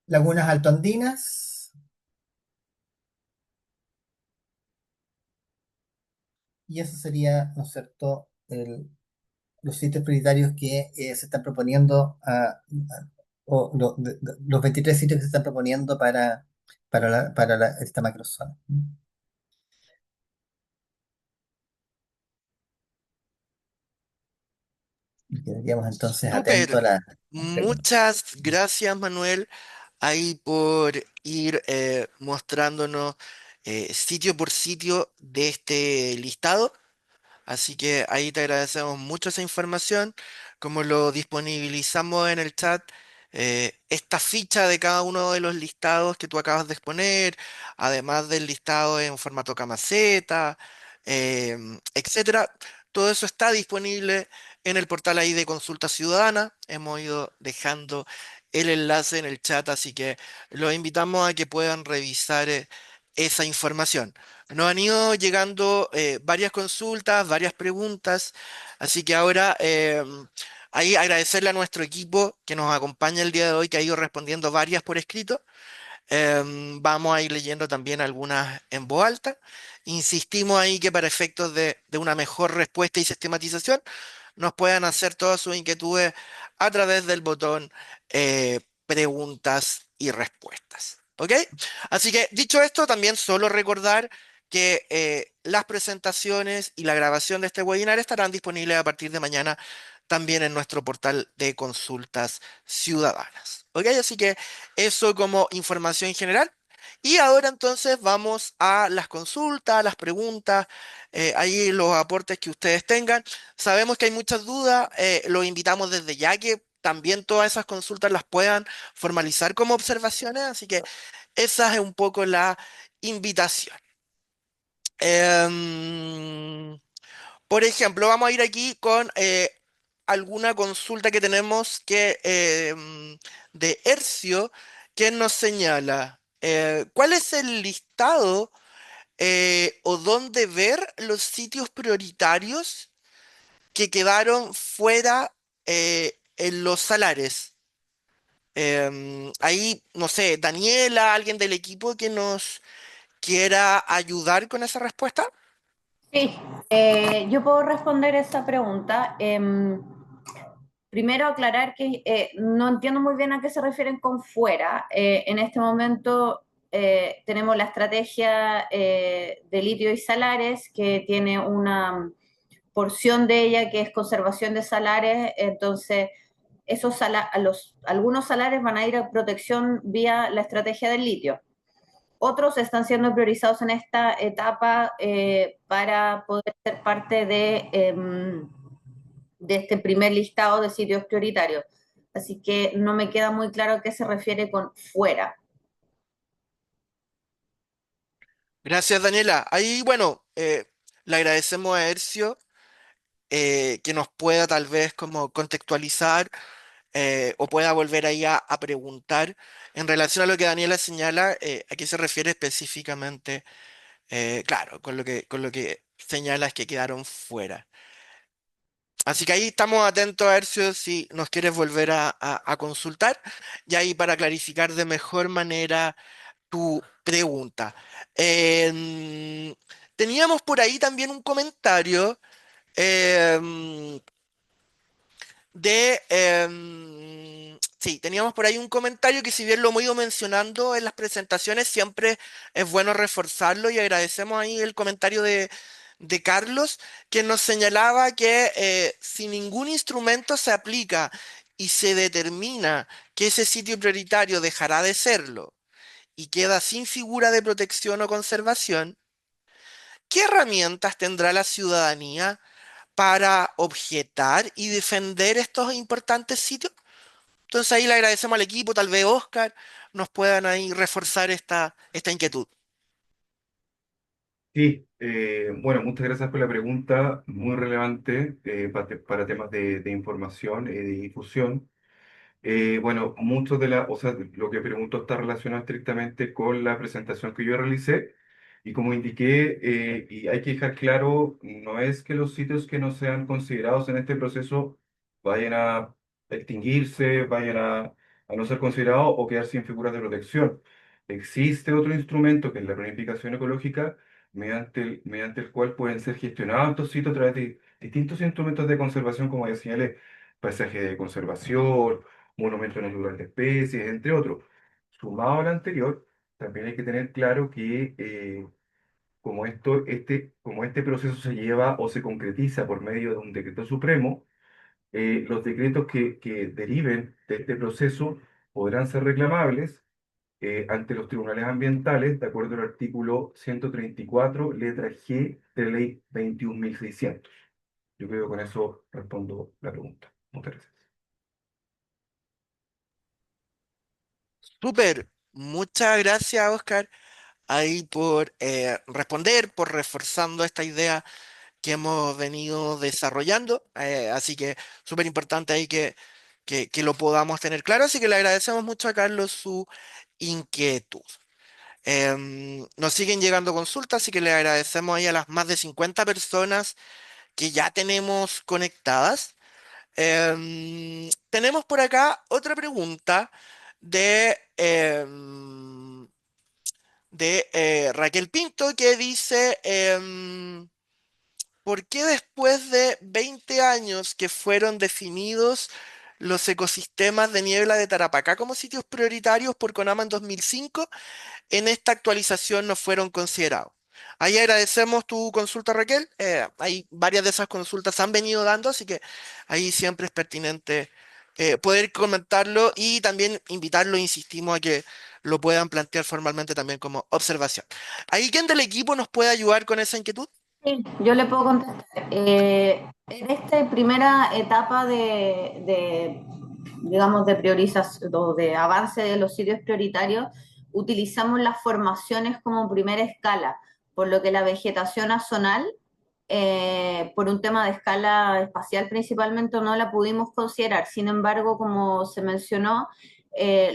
Lagunas altoandinas, y eso sería, ¿no es cierto?, los sitios prioritarios que se están proponiendo, o los 23 sitios que se están proponiendo para esta macrozona. Y quedaríamos entonces atentos a Súper. las preguntas. Muchas gracias, Manuel, ahí por ir mostrándonos sitio por sitio de este listado. Así que ahí te agradecemos mucho esa información. Como lo disponibilizamos en el chat, esta ficha de cada uno de los listados que tú acabas de exponer, además del listado en formato Camaceta, etcétera, todo eso está disponible en el portal ahí de Consulta Ciudadana. Hemos ido dejando el enlace en el chat, así que los invitamos a que puedan revisar esa información. Nos han ido llegando varias consultas, varias preguntas, así que ahora ahí agradecerle a nuestro equipo que nos acompaña el día de hoy, que ha ido respondiendo varias por escrito. Vamos a ir leyendo también algunas en voz alta. Insistimos ahí que para efectos de una mejor respuesta y sistematización, nos puedan hacer todas sus inquietudes a través del botón preguntas y respuestas. ¿Ok? Así que dicho esto, también solo recordar que las presentaciones y la grabación de este webinar estarán disponibles a partir de mañana también en nuestro portal de consultas ciudadanas. ¿Ok? Así que eso como información general. Y ahora entonces vamos a las consultas, las preguntas, ahí los aportes que ustedes tengan. Sabemos que hay muchas dudas, los invitamos desde ya que también todas esas consultas las puedan formalizar como observaciones, así que esa es un poco la invitación. Em, por ejemplo, vamos a ir aquí con alguna consulta que tenemos de Hercio, que nos señala cuál es el listado o dónde ver los sitios prioritarios que quedaron fuera en los salares. Ahí, no sé, Daniela, alguien del equipo que nos quiera ayudar con esa respuesta. Sí, yo puedo responder esa pregunta. Primero aclarar que no entiendo muy bien a qué se refieren con fuera. En este momento tenemos la estrategia de litio y salares, que tiene una porción de ella que es conservación de salares. Entonces algunos salarios van a ir a protección vía la estrategia del litio. Otros están siendo priorizados en esta etapa para poder ser parte de este primer listado de sitios prioritarios. Así que no me queda muy claro a qué se refiere con fuera. Gracias, Daniela. Ahí, bueno, le agradecemos a Hercio que nos pueda tal vez como contextualizar o pueda volver ahí a preguntar en relación a lo que Daniela señala, a qué se refiere específicamente, claro, con lo que señalas que quedaron fuera. Así que ahí estamos atentos a ver si nos quieres volver a consultar y ahí para clarificar de mejor manera tu pregunta. Em, Teníamos por ahí también un comentario em, sí, teníamos por ahí un comentario que si bien lo hemos ido mencionando en las presentaciones, siempre es bueno reforzarlo y agradecemos ahí el comentario de Carlos, que nos señalaba que si ningún instrumento se aplica y se determina que ese sitio prioritario dejará de serlo y queda sin figura de protección o conservación, ¿qué herramientas tendrá la ciudadanía para objetar y defender estos importantes sitios? Entonces ahí le agradecemos al equipo, tal vez Oscar nos puedan ahí reforzar esta inquietud. Sí, bueno, muchas gracias por la pregunta, muy relevante para temas de información y de difusión. Bueno, mucho o sea, lo que pregunto está relacionado estrictamente con la presentación que yo realicé y como indiqué, y hay que dejar claro, no es que los sitios que no sean considerados en este proceso vayan a extinguirse, a no ser considerados o quedar sin figuras de protección. Existe otro instrumento que es la planificación ecológica, mediante el cual pueden ser gestionados estos sitios a través de distintos instrumentos de conservación, como ya señalé, paisaje de conservación, monumentos naturales de especies, entre otros. Sumado al anterior, también hay que tener claro que como este proceso se lleva o se concretiza por medio de un decreto supremo, los decretos que deriven de este proceso podrán ser reclamables ante los tribunales ambientales, de acuerdo al artículo 134, letra G de la ley 21.600. Yo creo que con eso respondo la pregunta. Muchas gracias. Súper, muchas gracias Oscar ahí por responder, por reforzando esta idea que hemos venido desarrollando. Así que súper importante ahí que lo podamos tener claro. Así que le agradecemos mucho a Carlos su inquietud. Nos siguen llegando consultas, así que le agradecemos ahí a las más de 50 personas que ya tenemos conectadas. Tenemos por acá otra pregunta de, Raquel Pinto que dice, ¿por qué después de 20 años que fueron definidos los ecosistemas de niebla de Tarapacá como sitios prioritarios por CONAMA en 2005, en esta actualización no fueron considerados? Ahí agradecemos tu consulta, Raquel. Hay varias de esas consultas se han venido dando, así que ahí siempre es pertinente poder comentarlo y también invitarlo, insistimos, a que lo puedan plantear formalmente también como observación. ¿Ahí quién del equipo nos puede ayudar con esa inquietud? Sí, yo le puedo contestar. En esta primera etapa digamos, de priorización o de avance de los sitios prioritarios, utilizamos las formaciones como primera escala, por lo que la vegetación azonal, por un tema de escala espacial principalmente, no la pudimos considerar. Sin embargo, como se mencionó,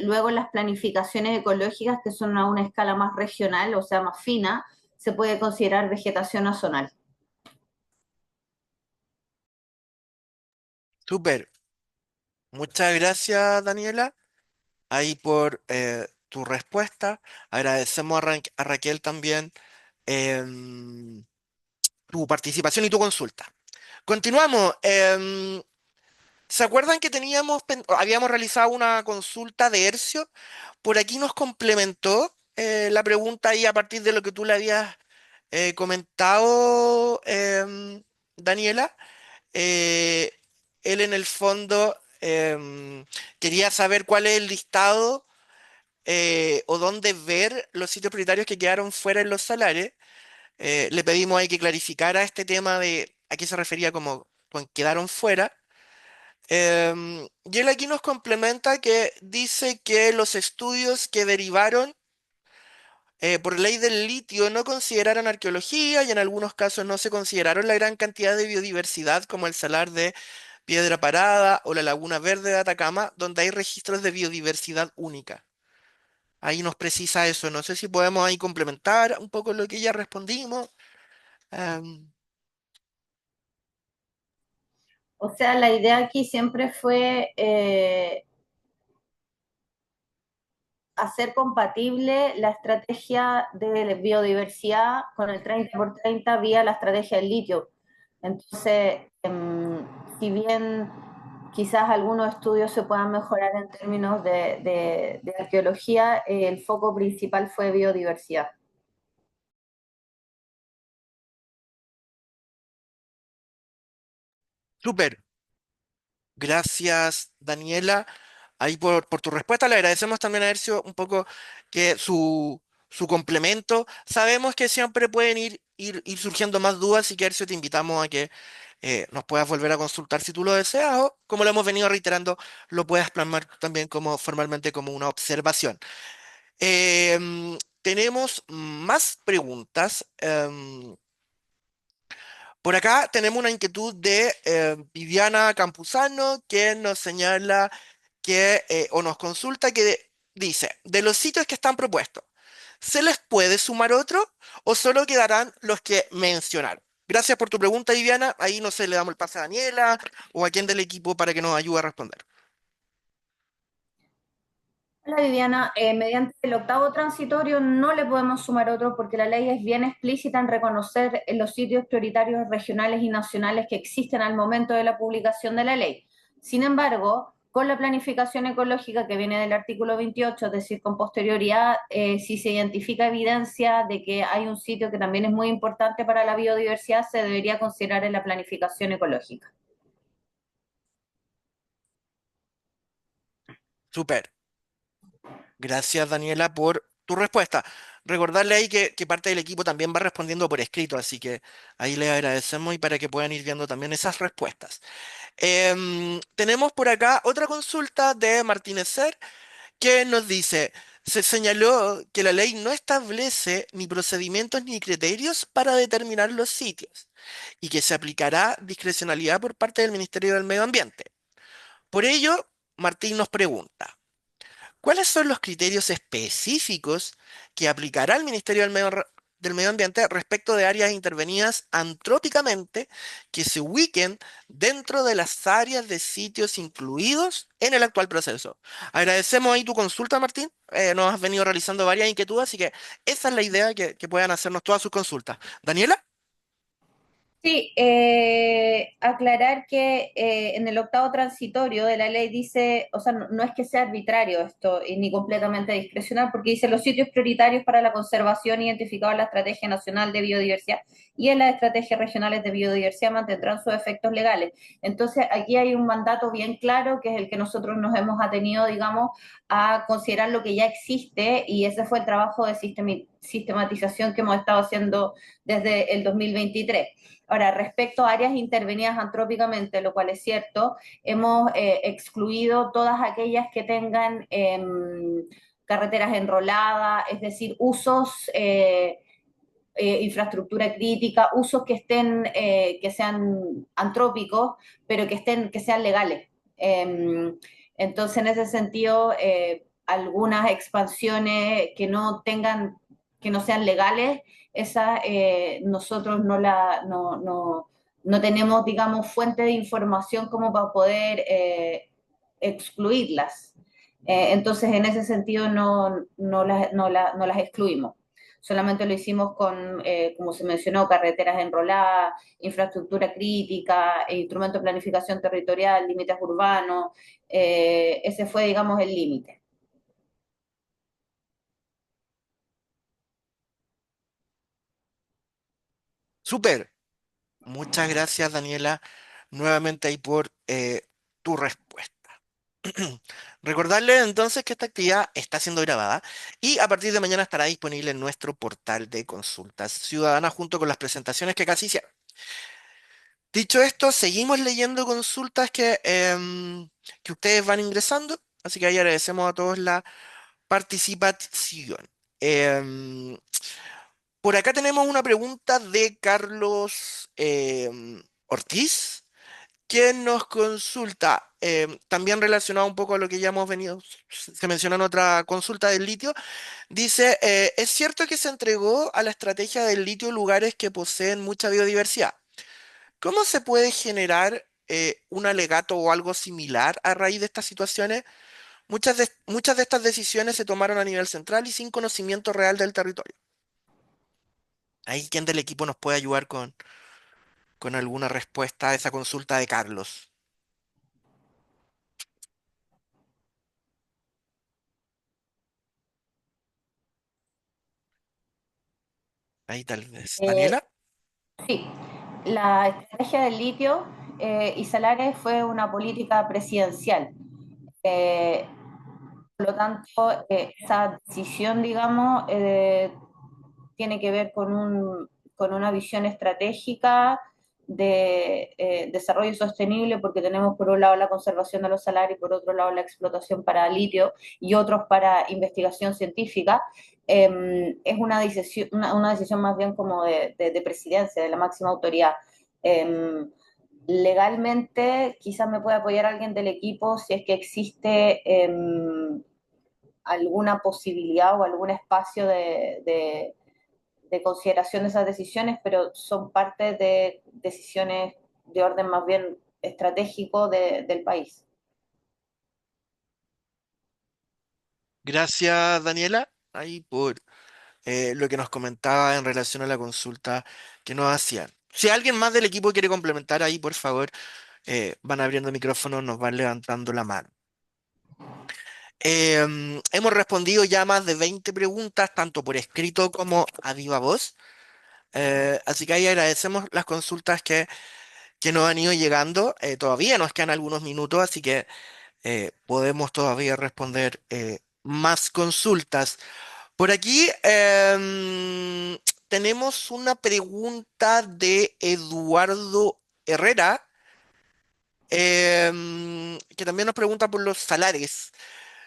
luego las planificaciones ecológicas, que son a una escala más regional, o sea, más fina, se puede considerar vegetación azonal. Súper. Muchas gracias, Daniela, ahí por tu respuesta. Agradecemos a Raquel también em, tu participación y tu consulta. Continuamos. ¿Se acuerdan que habíamos realizado una consulta de Hercio? Por aquí nos complementó la pregunta ahí a partir de lo que tú le habías comentado, Daniela. Eh, Él en el fondo quería saber cuál es el listado o dónde ver los sitios prioritarios que quedaron fuera en los salares. Le pedimos ahí que clarificara este tema de a qué se refería como con quedaron fuera. Y él aquí nos complementa que dice que los estudios que derivaron por ley del litio no consideraron arqueología y en algunos casos no se consideraron la gran cantidad de biodiversidad como el salar de Piedra Parada o la Laguna Verde de Atacama, donde hay registros de biodiversidad única. Ahí nos precisa eso. No sé si podemos ahí complementar un poco lo que ya respondimos. Em, O sea, la idea aquí siempre fue hacer compatible la estrategia de biodiversidad con el 30 por 30 vía la estrategia del litio. Entonces, si bien quizás algunos estudios se puedan mejorar en términos de arqueología, el foco principal fue biodiversidad. Súper. Gracias, Daniela, ahí por tu respuesta. Le agradecemos también a Hercio un poco que su complemento. Sabemos que siempre pueden ir surgiendo más dudas y que Hercio te invitamos a que nos puedas volver a consultar si tú lo deseas o, como lo hemos venido reiterando, lo puedas plasmar también como formalmente como una observación. Tenemos más preguntas. Por acá tenemos una inquietud de Viviana Campuzano que nos señala que, o nos consulta que dice, de los sitios que están propuestos, ¿se les puede sumar otro o solo quedarán los que mencionaron? Gracias por tu pregunta, Viviana. Ahí no sé, le damos el pase a Daniela o a quien del equipo para que nos ayude a responder. Hola Viviana, mediante el octavo transitorio no le podemos sumar otro porque la ley es bien explícita en reconocer los sitios prioritarios regionales y nacionales que existen al momento de la publicación de la ley. Sin embargo, con la planificación ecológica que viene del artículo 28, es decir, con posterioridad, si se identifica evidencia de que hay un sitio que también es muy importante para la biodiversidad, se debería considerar en la planificación ecológica. Súper. Gracias, Daniela, por tu respuesta. Recordarle ahí que parte del equipo también va respondiendo por escrito, así que ahí les agradecemos y para que puedan ir viendo también esas respuestas. Tenemos por acá otra consulta de Martínez Ser que nos dice, se señaló que la ley no establece ni procedimientos ni criterios para determinar los sitios y que se aplicará discrecionalidad por parte del Ministerio del Medio Ambiente. Por ello, Martín nos pregunta, ¿cuáles son los criterios específicos que aplicará el Ministerio del Medio Ambiente respecto de áreas intervenidas antrópicamente que se ubiquen dentro de las áreas de sitios incluidos en el actual proceso? Agradecemos ahí tu consulta, Martín. Nos has venido realizando varias inquietudes, así que esa es la idea, que puedan hacernos todas sus consultas. Daniela, Sí, aclarar que en el octavo transitorio de la ley dice, o sea, no es que sea arbitrario esto y ni completamente discrecional, porque dice los sitios prioritarios para la conservación identificados en la Estrategia Nacional de Biodiversidad y en las estrategias regionales de biodiversidad mantendrán sus efectos legales. Entonces, aquí hay un mandato bien claro que es el que nosotros nos hemos atenido, digamos, a considerar lo que ya existe y ese fue el trabajo de sistematización que hemos estado haciendo desde el 2023. Ahora, respecto a áreas intervenidas antrópicamente, lo cual es cierto, hemos excluido todas aquellas que tengan carreteras enroladas, es decir, usos, infraestructura crítica, usos que estén, que sean antrópicos, pero que sean legales. Entonces, en ese sentido, algunas expansiones que no sean legales, esas nosotros no tenemos, digamos, fuente de información como para poder excluirlas. Entonces, en ese sentido, no las excluimos. Solamente lo hicimos con, como se mencionó, carreteras enroladas, infraestructura crítica, instrumento de planificación territorial, límites urbanos. Ese fue, digamos, el límite. súper. Muchas gracias, Daniela, nuevamente ahí por tu respuesta. Recordarles entonces que esta actividad está siendo grabada y a partir de mañana estará disponible en nuestro portal de consultas ciudadanas junto con las presentaciones que casi hicieron. Dicho esto, seguimos leyendo consultas que ustedes van ingresando, así que ahí agradecemos a todos la participación. Em, por acá tenemos una pregunta de Carlos Ortiz, quien nos consulta, también relacionado un poco a lo que ya hemos venido, se menciona en otra consulta del litio, dice, ¿es cierto que se entregó a la estrategia del litio lugares que poseen mucha biodiversidad? ¿Cómo se puede generar un alegato o algo similar a raíz de estas situaciones? Muchas de estas decisiones se tomaron a nivel central y sin conocimiento real del territorio. ¿Ahí quién del equipo nos puede ayudar con alguna respuesta a esa consulta de Carlos? Ahí tal vez. Eh, ¿Daniela? sí, la estrategia del litio y Salares fue una política presidencial. Eh, por lo tanto, esa decisión, digamos, tiene que ver con una visión estratégica de desarrollo sostenible, porque tenemos por un lado la conservación de los salarios y por otro lado la explotación para litio y otros para investigación científica. Es una decisión más bien como de presidencia, de la máxima autoridad. Eh, Legalmente, quizás me puede apoyar alguien del equipo si es que existe alguna posibilidad o algún espacio de consideración de esas decisiones, pero son parte de decisiones de orden más bien estratégico del país. Gracias, Daniela, ahí por lo que nos comentaba en relación a la consulta que nos hacían. Si alguien más del equipo quiere complementar ahí, por favor, van abriendo micrófono, nos van levantando la mano. Hemos respondido ya más de 20 preguntas, tanto por escrito como a viva voz. Así que ahí agradecemos las consultas que nos han ido llegando. Todavía nos quedan algunos minutos, así que podemos todavía responder más consultas. Por aquí tenemos una pregunta de Eduardo Herrera, que también nos pregunta por los salarios.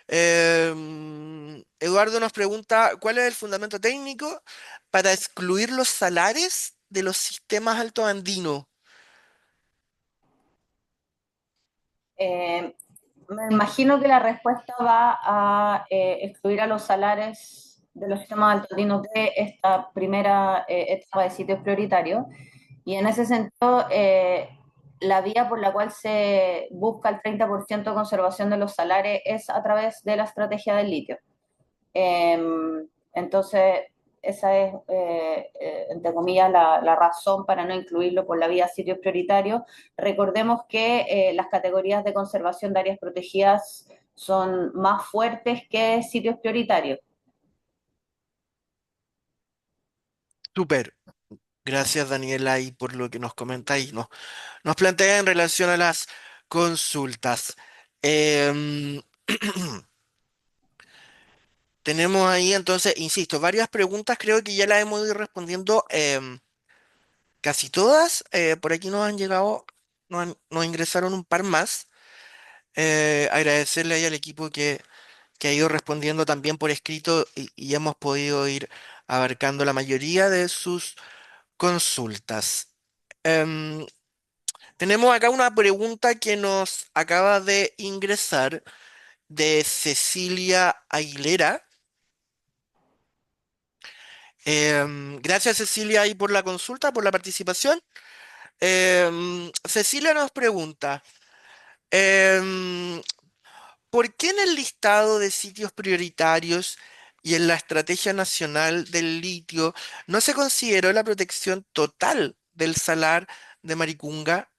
Eduardo nos pregunta, ¿cuál es el fundamento técnico para excluir los salares de los sistemas altoandinos? Eh, Me imagino que la respuesta va a excluir a los salares de los sistemas altoandinos de esta primera etapa de sitios prioritarios. Y en ese sentido, la vía por la cual se busca el 30% de conservación de los salares es a través de la estrategia del litio. Eh, entonces, esa es, entre comillas, la razón para no incluirlo por la vía sitios prioritarios. Recordemos que las categorías de conservación de áreas protegidas son más fuertes que sitios prioritarios. Súper. Gracias, Daniela, y por lo que nos comentáis. Nos plantea en relación a las consultas. Em, tenemos ahí entonces, insisto, varias preguntas, creo que ya las hemos ido respondiendo casi todas. Por aquí nos han llegado, nos ingresaron un par más. Agradecerle ahí al equipo que ha ido respondiendo también por escrito y hemos podido ir abarcando la mayoría de sus consultas. Em, Tenemos acá una pregunta que nos acaba de ingresar de Cecilia Aguilera. Gracias, Cecilia, ahí por la consulta, por la participación. Cecilia nos pregunta, em, ¿por qué en el listado de sitios prioritarios y en la Estrategia Nacional del Litio no se consideró la protección total del salar de Maricunga,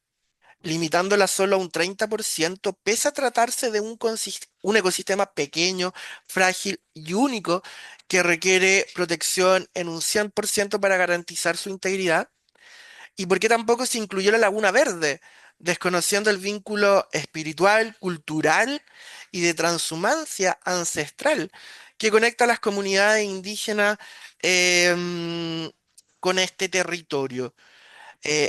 limitándola solo a un 30%, pese a tratarse de un ecosistema pequeño, frágil y único que requiere protección en un 100% para garantizar su integridad? ¿Y por qué tampoco se incluyó la Laguna Verde, desconociendo el vínculo espiritual, cultural y de transhumancia ancestral que conecta a las comunidades indígenas con este territorio.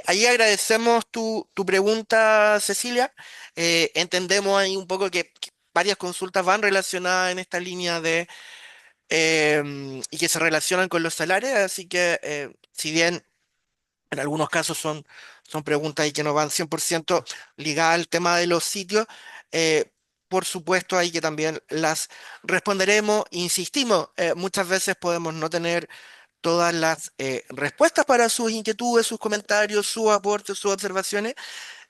Ahí agradecemos tu pregunta, Cecilia. Entendemos ahí un poco que varias consultas van relacionadas en esta línea y que se relacionan con los salarios, así que si bien en algunos casos son preguntas y que no van 100% ligadas al tema de los sitios, eh, por supuesto hay que también las responderemos. Insistimos, muchas veces podemos no tener todas las respuestas para sus inquietudes, sus comentarios, sus aportes, sus observaciones.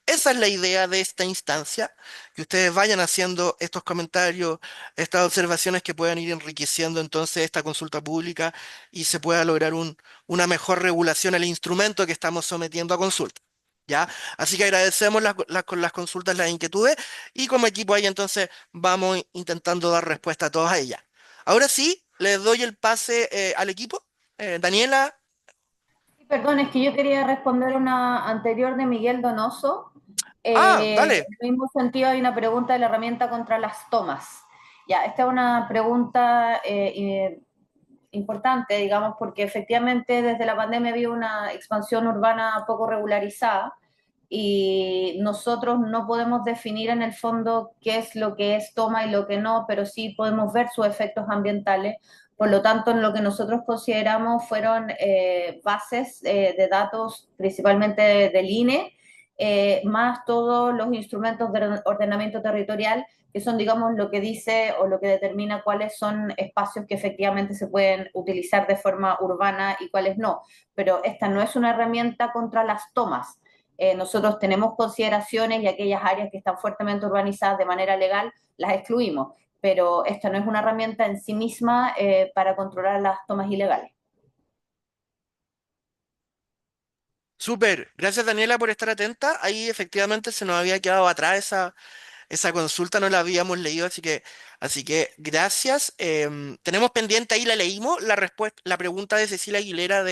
Esa es la idea de esta instancia, que ustedes vayan haciendo estos comentarios, estas observaciones que puedan ir enriqueciendo entonces esta consulta pública y se pueda lograr una mejor regulación al instrumento que estamos sometiendo a consulta. ¿Ya? Así que agradecemos con las consultas, las inquietudes y como equipo ahí entonces vamos intentando dar respuesta a todas ellas. Ahora sí, les doy el pase al equipo. Daniela. Sí, perdón, es que yo quería responder una anterior de Miguel Donoso. Ah, En dale. el mismo sentido, hay una pregunta de la herramienta contra las tomas. Ya, esta es una pregunta importante, digamos, porque efectivamente desde la pandemia había una expansión urbana poco regularizada y nosotros no podemos definir en el fondo qué es lo que es toma y lo que no, pero sí podemos ver sus efectos ambientales. Por lo tanto, en lo que nosotros consideramos fueron bases de datos, principalmente del INE, más todos los instrumentos de ordenamiento territorial que son, digamos, lo que dice o lo que determina cuáles son espacios que efectivamente se pueden utilizar de forma urbana y cuáles no. Pero esta no es una herramienta contra las tomas. Nosotros tenemos consideraciones y aquellas áreas que están fuertemente urbanizadas de manera legal las excluimos, pero esta no es una herramienta en sí misma para controlar las tomas ilegales. Súper, gracias Daniela por estar atenta. Ahí efectivamente se nos había quedado atrás esa consulta, no la habíamos leído, así que gracias. Tenemos pendiente ahí, la leímos, la respuesta, la pregunta de Cecilia Aguilera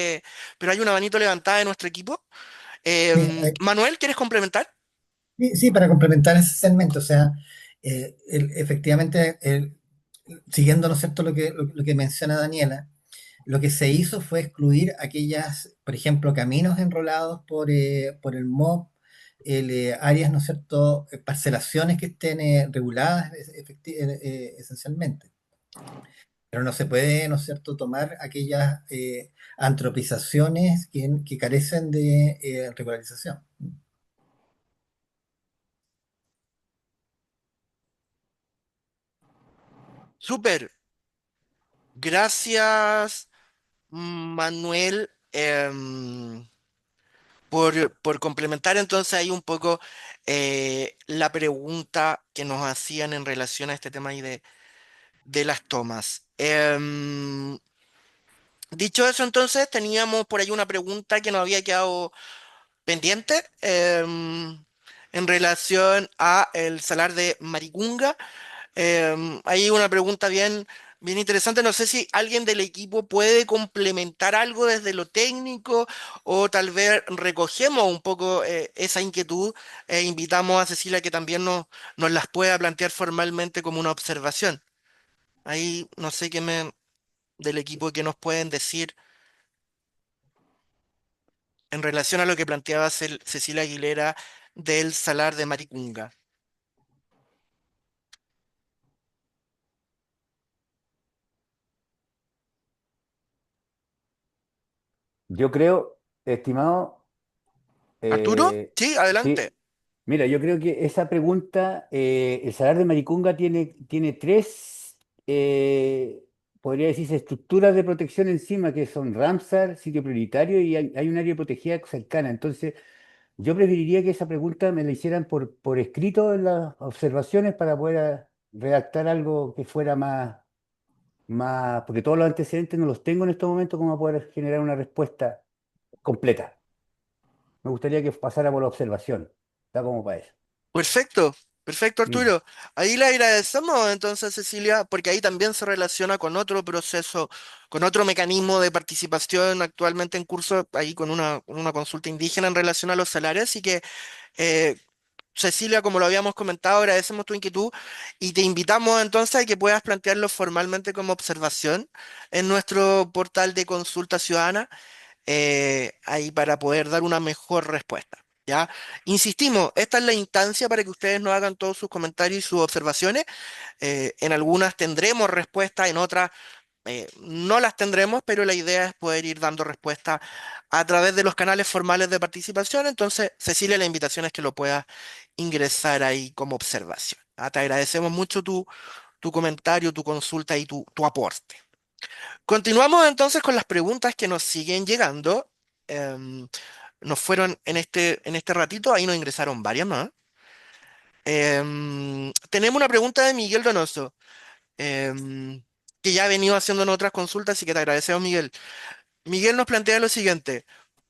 pero hay una manito levantada de nuestro equipo. Sí, Manuel, ¿quieres complementar? sí, sí, para complementar esencialmente, o sea, efectivamente, siguiendo, ¿no es cierto?, lo que menciona Daniela, lo que se hizo fue excluir aquellas, por ejemplo, caminos enrolados por el MOB, áreas, ¿no es cierto?, parcelaciones que estén reguladas esencialmente. Pero no se puede, ¿no es cierto?, tomar aquellas antropizaciones que carecen de regularización. Súper, gracias Manuel. Por complementar entonces ahí un poco la pregunta que nos hacían en relación a este tema ahí de las tomas. Dicho eso, entonces teníamos por ahí una pregunta que nos había quedado pendiente en relación a el salar de Maricunga. Hay una pregunta bien interesante. No sé si alguien del equipo puede complementar algo desde lo técnico o tal vez recogemos un poco esa inquietud e invitamos a Cecilia que también nos las pueda plantear formalmente como una observación. Ahí no sé del equipo que nos pueden decir en relación a lo que planteaba Cecilia Aguilera del salar de Maricunga. Yo creo, estimado, Arturo, eh, sí, sí, adelante. mira, yo creo que esa pregunta, el Salar de Maricunga tiene tres, podría decirse, estructuras de protección encima, que son Ramsar, sitio prioritario, y hay un área protegida cercana. Entonces, yo preferiría que esa pregunta me la hicieran por escrito en las observaciones para poder redactar algo que fuera porque todos los antecedentes no los tengo en estos momentos como para poder generar una respuesta completa. Me gustaría que pasara por la observación. Está como para eso. Perfecto, perfecto Mm. Arturo. Ahí le agradecemos entonces Cecilia, porque ahí también se relaciona con otro proceso, con otro mecanismo de participación actualmente en curso, ahí con una consulta indígena en relación a los salarios, así que Cecilia, como lo habíamos comentado, agradecemos tu inquietud y te invitamos entonces a que puedas plantearlo formalmente como observación en nuestro portal de consulta ciudadana, ahí para poder dar una mejor respuesta. ¿Ya? Insistimos, esta es la instancia para que ustedes nos hagan todos sus comentarios y sus observaciones. En algunas tendremos respuesta, en otras no las tendremos, pero la idea es poder ir dando respuesta a través de los canales formales de participación. Entonces, Cecilia, la invitación es que lo puedas ingresar ahí como observación. Ah, te agradecemos mucho tu comentario, tu consulta y tu aporte. Continuamos entonces con las preguntas que nos siguen llegando. Em, Nos fueron en este ratito, ahí nos ingresaron varias más. Tenemos una pregunta de Miguel Donoso, em, que ya ha venido haciendo en otras consultas, así que te agradecemos, Miguel. Miguel nos plantea lo siguiente: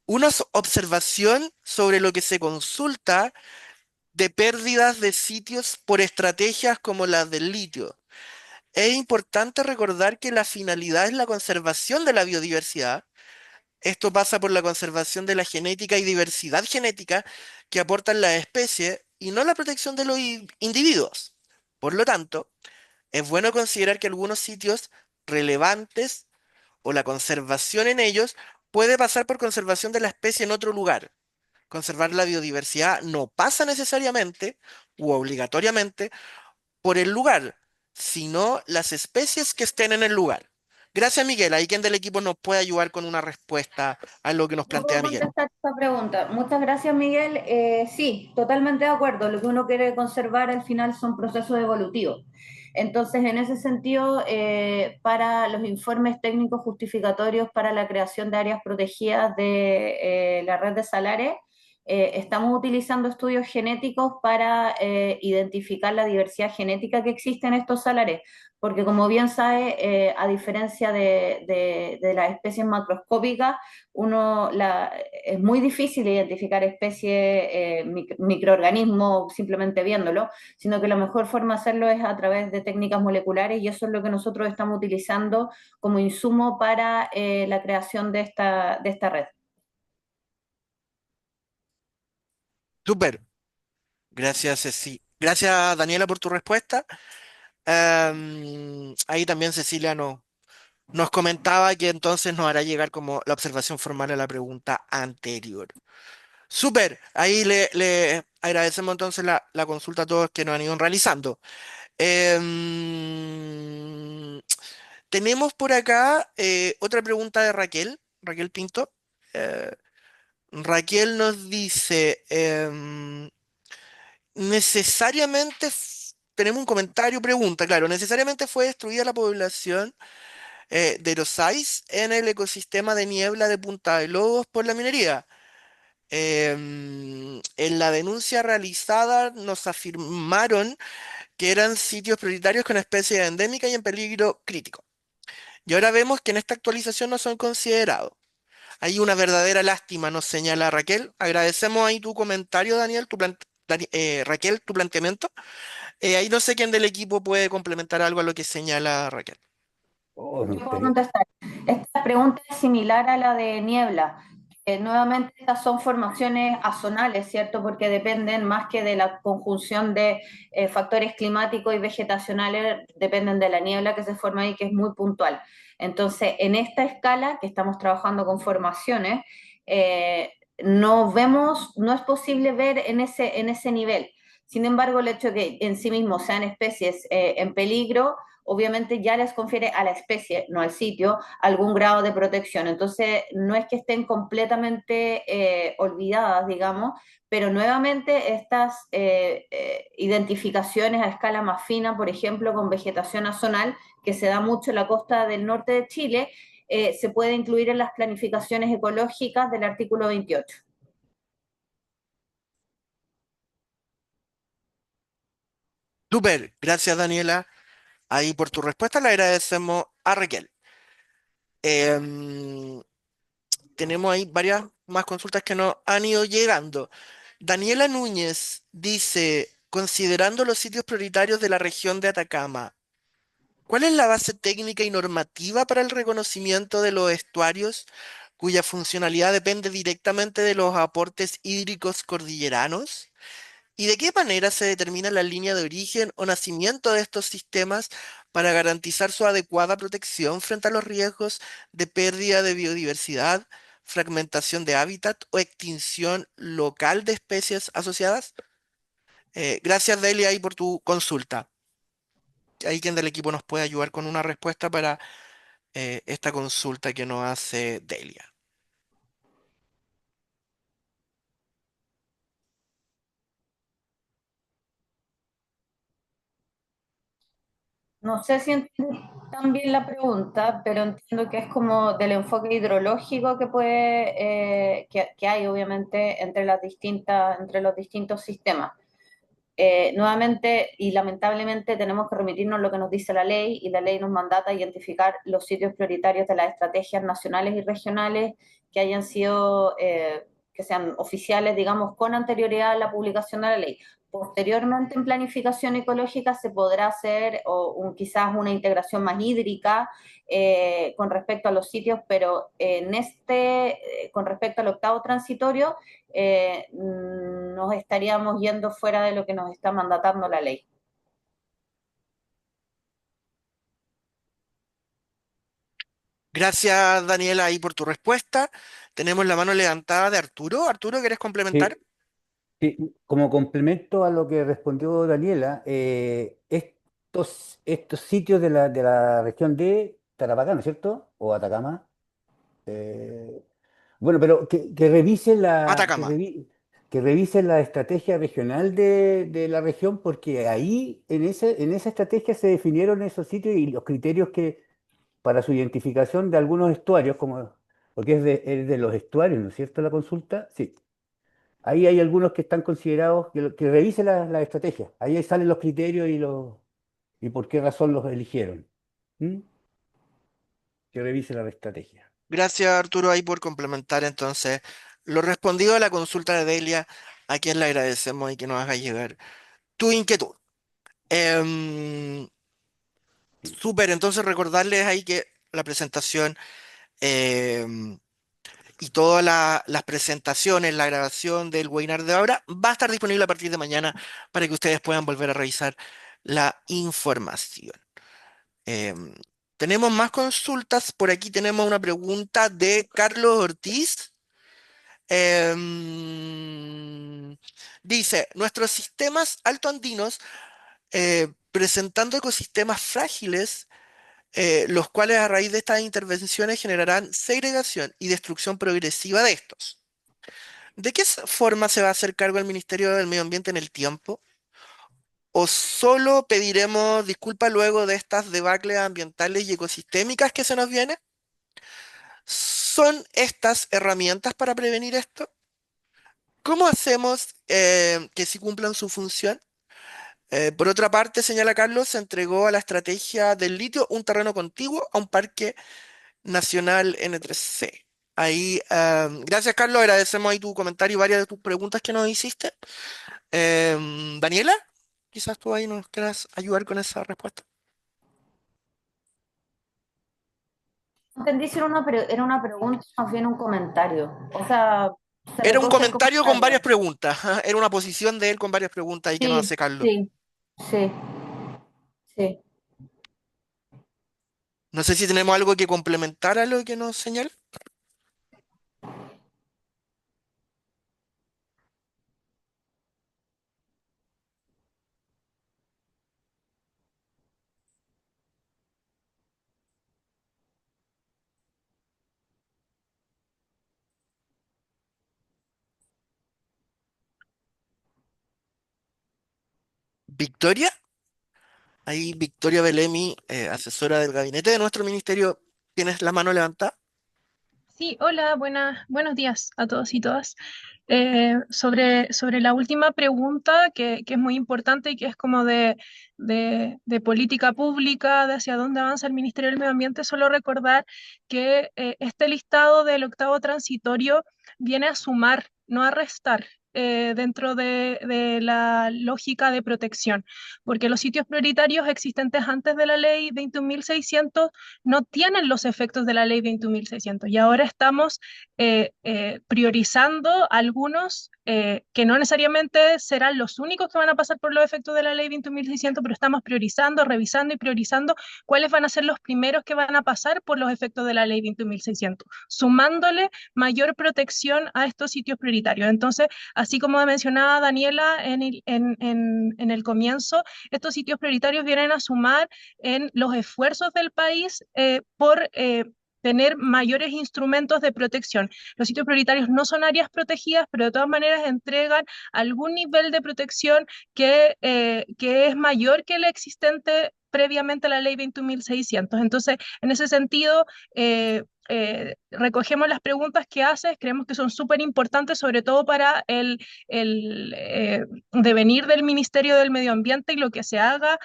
una observación sobre lo que se consulta de pérdidas de sitios por estrategias como las del litio. Es importante recordar que la finalidad es la conservación de la biodiversidad. Esto pasa por la conservación de la genética y diversidad genética que aportan las especies y no la protección de los individuos. Por lo tanto, es bueno considerar que algunos sitios relevantes o la conservación en ellos puede pasar por conservación de la especie en otro lugar. Conservar la biodiversidad no pasa necesariamente u obligatoriamente por el lugar, sino las especies que estén en el lugar. Gracias, Miguel. Ahí quien del equipo nos puede ayudar con una respuesta a lo que nos Yo puedo plantea Miguel. contestar esta pregunta. Muchas gracias, Miguel. Sí, totalmente de acuerdo. Lo que uno quiere conservar al final son procesos evolutivos. Entonces, en ese sentido, para los informes técnicos justificatorios para la creación de áreas protegidas de la red de salares, estamos utilizando estudios genéticos para identificar la diversidad genética que existe en estos salares, porque como bien sabe, a diferencia de las especies macroscópicas, es muy difícil identificar especies, microorganismos simplemente viéndolo, sino que la mejor forma de hacerlo es a través de técnicas moleculares y eso es lo que nosotros estamos utilizando como insumo para la creación de esta red. Súper. Gracias, Ceci. Gracias, Daniela, por tu respuesta. Ahí también Cecilia nos comentaba que entonces nos hará llegar como la observación formal a la pregunta anterior. Súper, ahí le agradecemos entonces la consulta a todos que nos han ido realizando. Em, Tenemos por acá otra pregunta de Raquel, Raquel Pinto. Eh, Raquel nos dice, tenemos un comentario, pregunta, claro, necesariamente fue destruida la población de Erosais en el ecosistema de niebla de Punta de Lobos por la minería. En la denuncia realizada nos afirmaron que eran sitios prioritarios con especies endémicas y en peligro crítico. Y ahora vemos que en esta actualización no son considerados. Hay una verdadera lástima, nos señala Raquel. Agradecemos ahí tu comentario, Daniel, Raquel, tu planteamiento. Ahí no sé quién del equipo puede complementar algo a lo que señala Raquel. Oh, me Yo puedo gustaría. contestar. Esta pregunta es similar a la de Niebla. Nuevamente, estas son formaciones azonales, ¿cierto? Porque dependen más que de la conjunción de factores climáticos y vegetacionales, dependen de la niebla que se forma ahí, que es muy puntual. Entonces, en esta escala que estamos trabajando con formaciones, no vemos, no es posible ver en ese nivel. Sin embargo, el hecho de que en sí mismos sean especies en peligro obviamente ya les confiere a la especie, no al sitio, algún grado de protección. Entonces, no es que estén completamente olvidadas, digamos, pero nuevamente estas identificaciones a escala más fina, por ejemplo, con vegetación azonal, que se da mucho en la costa del norte de Chile, se puede incluir en las planificaciones ecológicas del artículo 28. Súper, gracias Daniela. Ahí por tu respuesta le agradecemos a Raquel. Em, Tenemos ahí varias más consultas que nos han ido llegando. Daniela Núñez dice, considerando los sitios prioritarios de la región de Atacama, ¿cuál es la base técnica y normativa para el reconocimiento de los estuarios cuya funcionalidad depende directamente de los aportes hídricos cordilleranos? ¿Y de qué manera se determina la línea de origen o nacimiento de estos sistemas para garantizar su adecuada protección frente a los riesgos de pérdida de biodiversidad, fragmentación de hábitat o extinción local de especies asociadas? Gracias, Delia, ahí por tu consulta. Hay quien del equipo nos puede ayudar con una respuesta para esta consulta que nos hace Delia. No sé si entiendo tan bien la pregunta, pero entiendo que es como del enfoque hidrológico que que hay obviamente entre entre los distintos sistemas. Nuevamente y lamentablemente tenemos que remitirnos a lo que nos dice la ley y la ley nos mandata a identificar los sitios prioritarios de las estrategias nacionales y regionales que hayan sido, que sean oficiales, digamos, con anterioridad a la publicación de la ley. Posteriormente, en planificación ecológica se podrá hacer quizás una integración más hídrica con respecto a los sitios, pero con respecto al octavo transitorio, nos estaríamos yendo fuera de lo que nos está mandatando la ley. Gracias, Daniela, ahí por tu respuesta. Tenemos la mano levantada de Arturo. Arturo, ¿quieres complementar? Sí, sí, como complemento a lo que respondió Daniela, estos sitios de la región de Tarapacá, ¿no es cierto? O Atacama. eh, bueno, pero Atacama. que revisen la estrategia regional de la región, porque ahí, en esa estrategia se definieron esos sitios y los criterios para su identificación de algunos estuarios, porque es de los estuarios, ¿no es cierto? La consulta, sí. Ahí hay algunos que están considerados, que revise la estrategia. Ahí salen los criterios y por qué razón los eligieron. ¿Mm? Que revise la estrategia. Gracias, Arturo, ahí por complementar entonces lo respondido a la consulta de Delia, a quien le agradecemos y que nos haga llegar tu inquietud. Em, Sí. Súper, entonces recordarles ahí que la presentación em, y todas las presentaciones, la grabación del webinar de ahora va a estar disponible a partir de mañana para que ustedes puedan volver a revisar la información. Em, Tenemos más consultas. Por aquí tenemos una pregunta de Carlos Ortiz. Em, Dice, nuestros sistemas altoandinos presentando ecosistemas frágiles, los cuales a raíz de estas intervenciones generarán segregación y destrucción progresiva de estos. ¿De qué forma se va a hacer cargo el Ministerio del Medio Ambiente en el tiempo? ¿O solo pediremos disculpas luego de estas debacles ambientales y ecosistémicas que se nos vienen? ¿Son estas herramientas para prevenir esto? ¿Cómo hacemos que sí cumplan su función? Por otra parte, señala Carlos, se entregó a la estrategia del litio un terreno contiguo a un parque nacional N3C. Ahí, gracias Carlos, agradecemos ahí tu comentario y varias de tus preguntas que nos hiciste. Daniela, quizás tú ahí nos quieras ayudar con esa respuesta. Entendí si era una pregunta, más bien un comentario. O sea, se Era un recoge el comentario con varias comentario. preguntas, era una posición de él con varias preguntas ahí que nos Sí, hace Carlos. sí, sí, sí. No sé si tenemos algo que complementar a lo que nos señala. Victoria, ahí Victoria Belemi, asesora del gabinete de nuestro ministerio, ¿tienes la mano levantada? Sí, hola, buenos días a todos y todas. Sobre la última pregunta, que es muy importante y que es como de política pública, de hacia dónde avanza el Ministerio del Medio Ambiente, solo recordar que este listado del octavo transitorio viene a sumar, no a restar. dentro de la lógica de protección, porque los sitios prioritarios existentes antes de la ley 21.600 no tienen los efectos de la ley 21.600 y ahora estamos priorizando algunos que no necesariamente serán los únicos que van a pasar por los efectos de la ley 21.600, pero estamos priorizando, revisando y priorizando cuáles van a ser los primeros que van a pasar por los efectos de la ley 21.600, sumándole mayor protección a estos sitios prioritarios. Entonces, así como mencionaba Daniela en el comienzo, estos sitios prioritarios vienen a sumar en los esfuerzos del país por tener mayores instrumentos de protección. Los sitios prioritarios no son áreas protegidas, pero de todas maneras entregan algún nivel de protección que es mayor que el existente previamente a la ley 21.600. Entonces, en ese sentido, recogemos las preguntas que haces, creemos que son súper importantes, sobre todo para el devenir del Ministerio del Medio Ambiente y lo que se haga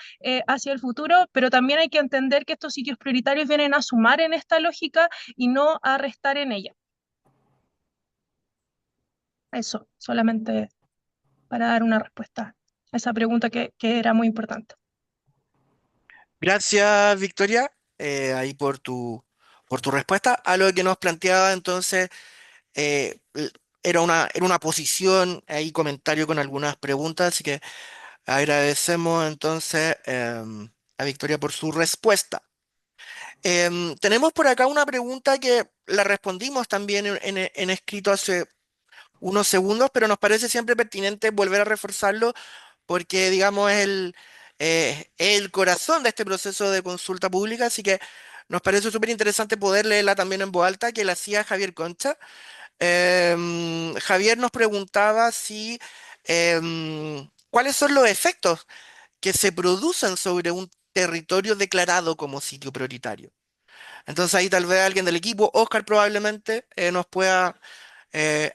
hacia el futuro, pero también hay que entender que estos sitios prioritarios vienen a sumar en esta lógica y no a restar en ella. Eso, solamente para dar una respuesta a esa pregunta que era muy importante. Gracias, Victoria, ahí por tu respuesta a lo que nos planteaba entonces. Era una posición, ahí comentario con algunas preguntas, así que agradecemos entonces a Victoria por su respuesta. Tenemos por acá una pregunta que la respondimos también en escrito hace unos segundos, pero nos parece siempre pertinente volver a reforzarlo porque, digamos, es el corazón de este proceso de consulta pública, así que nos parece súper interesante poder leerla también en voz alta, que la hacía Javier Concha. Javier nos preguntaba si cuáles son los efectos que se producen sobre un territorio declarado como sitio prioritario. Entonces ahí tal vez alguien del equipo, Oscar probablemente, nos pueda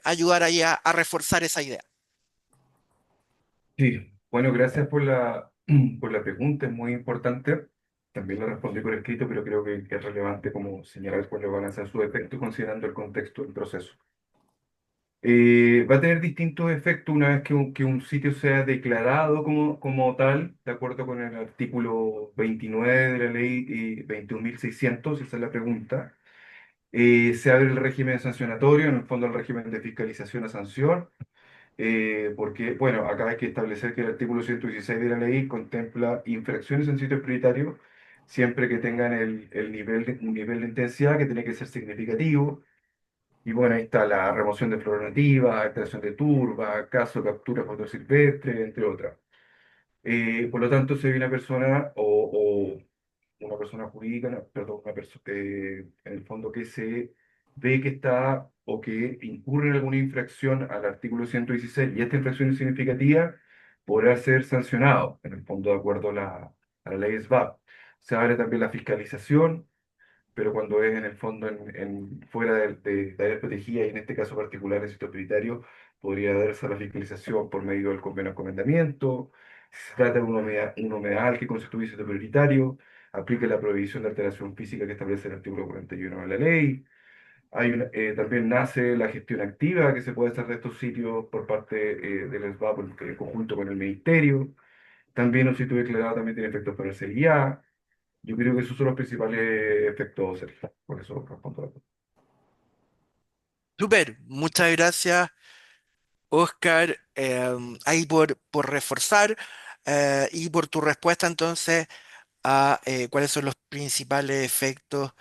ayudar ahí a reforzar esa idea. Sí, bueno, gracias por por la pregunta, es muy importante. También la respondí por escrito, pero creo que es relevante como señalar cuáles van a ser sus efectos considerando el contexto del proceso. Va a tener distintos efectos una vez que un sitio sea declarado como tal, de acuerdo con el artículo 29 de la ley 21.600, esa es la pregunta. Se abre el régimen sancionatorio, en el fondo el régimen de fiscalización a sanción, porque, bueno, acá hay que establecer que el artículo 116 de la ley contempla infracciones en sitios prioritarios siempre que tengan un nivel de intensidad que tiene que ser significativo. Y bueno, ahí está la remoción de flora nativa, extracción de turba, caso de captura fotosilvestre, entre otras. Por lo tanto, si hay una persona o una persona jurídica, no, perdón, una persona en el fondo que se ve que está o que incurre en alguna infracción al artículo 116 y esta infracción es significativa, podrá ser sancionado, en el fondo de acuerdo a la ley SBAP. Se abre también la fiscalización, pero cuando es en el fondo fuera de áreas protegidas y en este caso particular el sitio prioritario, podría darse la fiscalización por medio del convenio de encomendamiento. Si se trata de un humedal que constituye sitio prioritario, aplique la prohibición de alteración física que establece el artículo 41 de la ley. También nace la gestión activa que se puede hacer de estos sitios por parte del SBAP en conjunto con el Ministerio. También un sitio declarado también tiene efectos para el CIA. Yo creo que esos son los principales efectos, Sergio. Por eso respondo a la pregunta. Súper, muchas gracias, Oscar, ahí por reforzar y por tu respuesta entonces a cuáles son los principales efectos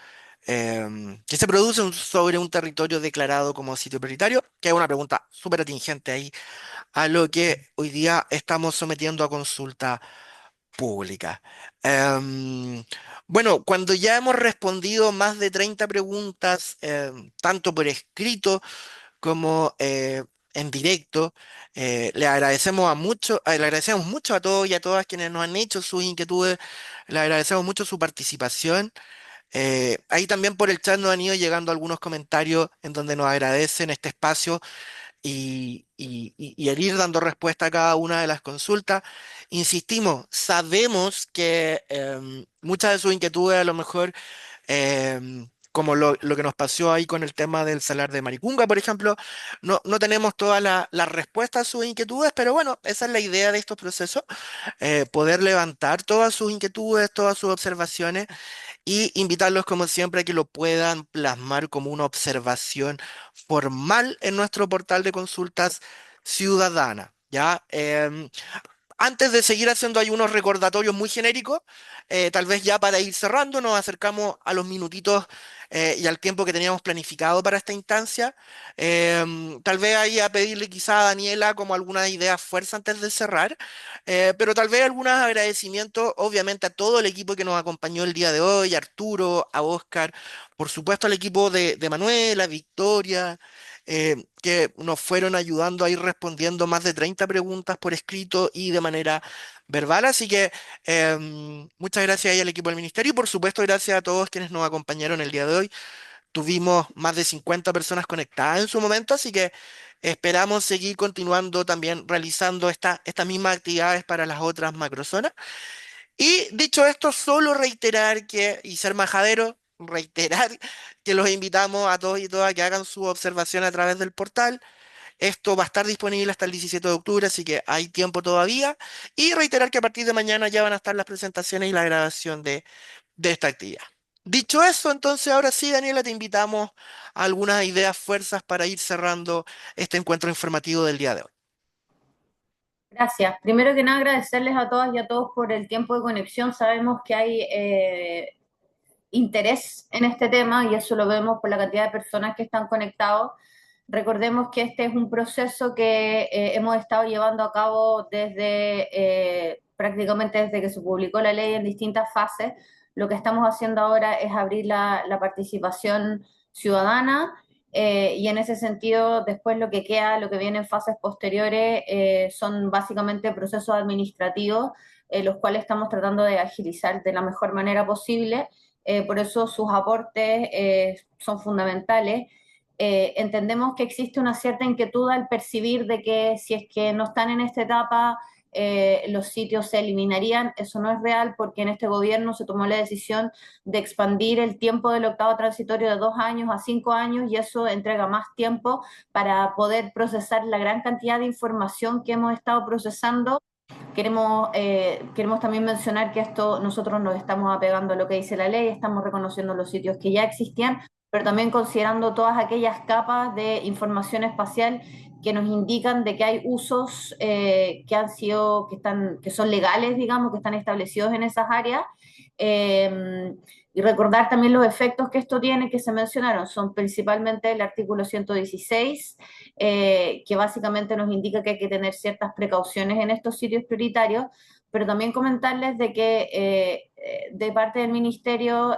que se producen sobre un territorio declarado como sitio prioritario, que es una pregunta súper atingente ahí a lo que hoy día estamos sometiendo a consulta pública. Em, bueno, cuando ya hemos respondido más de 30 preguntas, tanto por escrito como en directo, le agradecemos mucho a todos y a todas quienes nos han hecho sus inquietudes, le agradecemos mucho su participación. Ahí también por el chat nos han ido llegando algunos comentarios en donde nos agradecen este espacio y el ir dando respuesta a cada una de las consultas. Insistimos, sabemos que muchas de sus inquietudes a lo mejor como lo que nos pasó ahí con el tema del salar de Maricunga, por ejemplo. No tenemos todas las respuestas a sus inquietudes, pero bueno, esa es la idea de estos procesos, poder levantar todas sus inquietudes, todas sus observaciones y invitarlos, como siempre, a que lo puedan plasmar como una observación formal en nuestro portal de consultas ciudadana. ¿Ya? Antes de seguir haciendo hay unos recordatorios muy genéricos, tal vez ya para ir cerrando, nos acercamos a los minutitos y al tiempo que teníamos planificado para esta instancia. Tal vez ahí a pedirle quizá a Daniela como algunas ideas fuerza antes de cerrar, pero tal vez algunos agradecimientos, obviamente, a todo el equipo que nos acompañó el día de hoy, a Arturo, a Oscar, por supuesto al equipo de Manuela, Victoria, que nos fueron ayudando a ir respondiendo más de 30 preguntas por escrito y de manera verbal. Así que muchas gracias ahí al equipo del ministerio y por supuesto gracias a todos quienes nos acompañaron el día de hoy. Tuvimos más de 50 personas conectadas en su momento, así que esperamos seguir continuando también realizando estas mismas actividades para las otras macrozonas. Y dicho esto, solo reiterar que, y ser majadero, reiterar que los invitamos a todos y todas a que hagan su observación a través del portal. Esto va a estar disponible hasta el 17 de octubre, así que hay tiempo todavía. Y reiterar que a partir de mañana ya van a estar las presentaciones y la grabación de esta actividad. Dicho eso, entonces ahora sí, Daniela, te invitamos a algunas ideas, fuerzas para ir cerrando este encuentro informativo del día de hoy. Gracias. Primero que nada, agradecerles a todas y a todos por el tiempo de conexión. Sabemos que hay interés en este tema y eso lo vemos por la cantidad de personas que están conectados. Recordemos que este es un proceso que hemos estado llevando a cabo prácticamente desde que se publicó la ley en distintas fases. Lo que estamos haciendo ahora es abrir la participación ciudadana y en ese sentido después lo que queda, lo que viene en fases posteriores son básicamente procesos administrativos, los cuales estamos tratando de agilizar de la mejor manera posible. Por eso sus aportes son fundamentales. Entendemos que existe una cierta inquietud al percibir de que si es que no están en esta etapa, los sitios se eliminarían. Eso no es real porque en este gobierno se tomó la decisión de expandir el tiempo del octavo transitorio de 2 años a 5 años y eso entrega más tiempo para poder procesar la gran cantidad de información que hemos estado procesando. Queremos también mencionar que esto nosotros nos estamos apegando a lo que dice la ley, estamos reconociendo los sitios que ya existían, pero también considerando todas aquellas capas de información espacial que nos indican de que hay usos que son legales, digamos, que están establecidos en esas áreas. Y recordar también los efectos que esto tiene, que se mencionaron, son principalmente el artículo 116, que básicamente nos indica que hay que tener ciertas precauciones en estos sitios prioritarios, pero también comentarles de que de parte del ministerio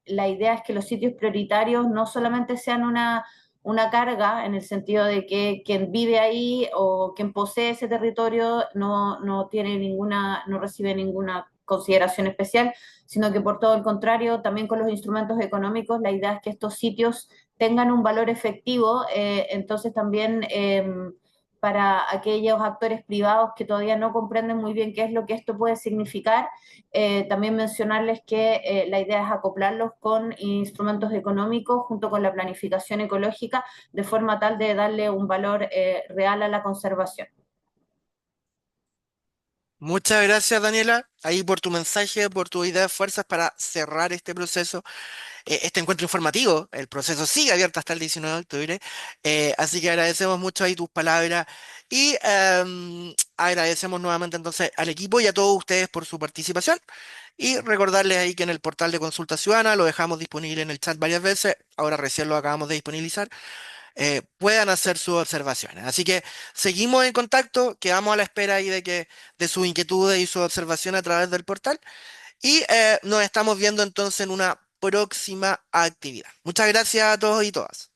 la idea es que los sitios prioritarios no solamente sean una carga en el sentido de que quien vive ahí o quien posee ese territorio no tiene no recibe ninguna consideración especial, sino que por todo el contrario, también con los instrumentos económicos, la idea es que estos sitios tengan un valor efectivo, entonces también para aquellos actores privados que todavía no comprenden muy bien qué es lo que esto puede significar, también mencionarles que la idea es acoplarlos con instrumentos económicos junto con la planificación ecológica, de forma tal de darle un valor real a la conservación. Muchas gracias, Daniela, ahí por tu mensaje, por tu idea de fuerzas para cerrar este proceso, este encuentro informativo. El proceso sigue abierto hasta el 19 de octubre, así que agradecemos mucho ahí tus palabras y agradecemos nuevamente entonces al equipo y a todos ustedes por su participación y recordarles ahí que en el portal de consulta ciudadana lo dejamos disponible en el chat varias veces, ahora recién lo acabamos de disponibilizar, puedan hacer sus observaciones. Así que seguimos en contacto, quedamos a la espera ahí de sus inquietudes y sus observaciones a través del portal y nos estamos viendo entonces en una próxima actividad. Muchas gracias a todos y todas.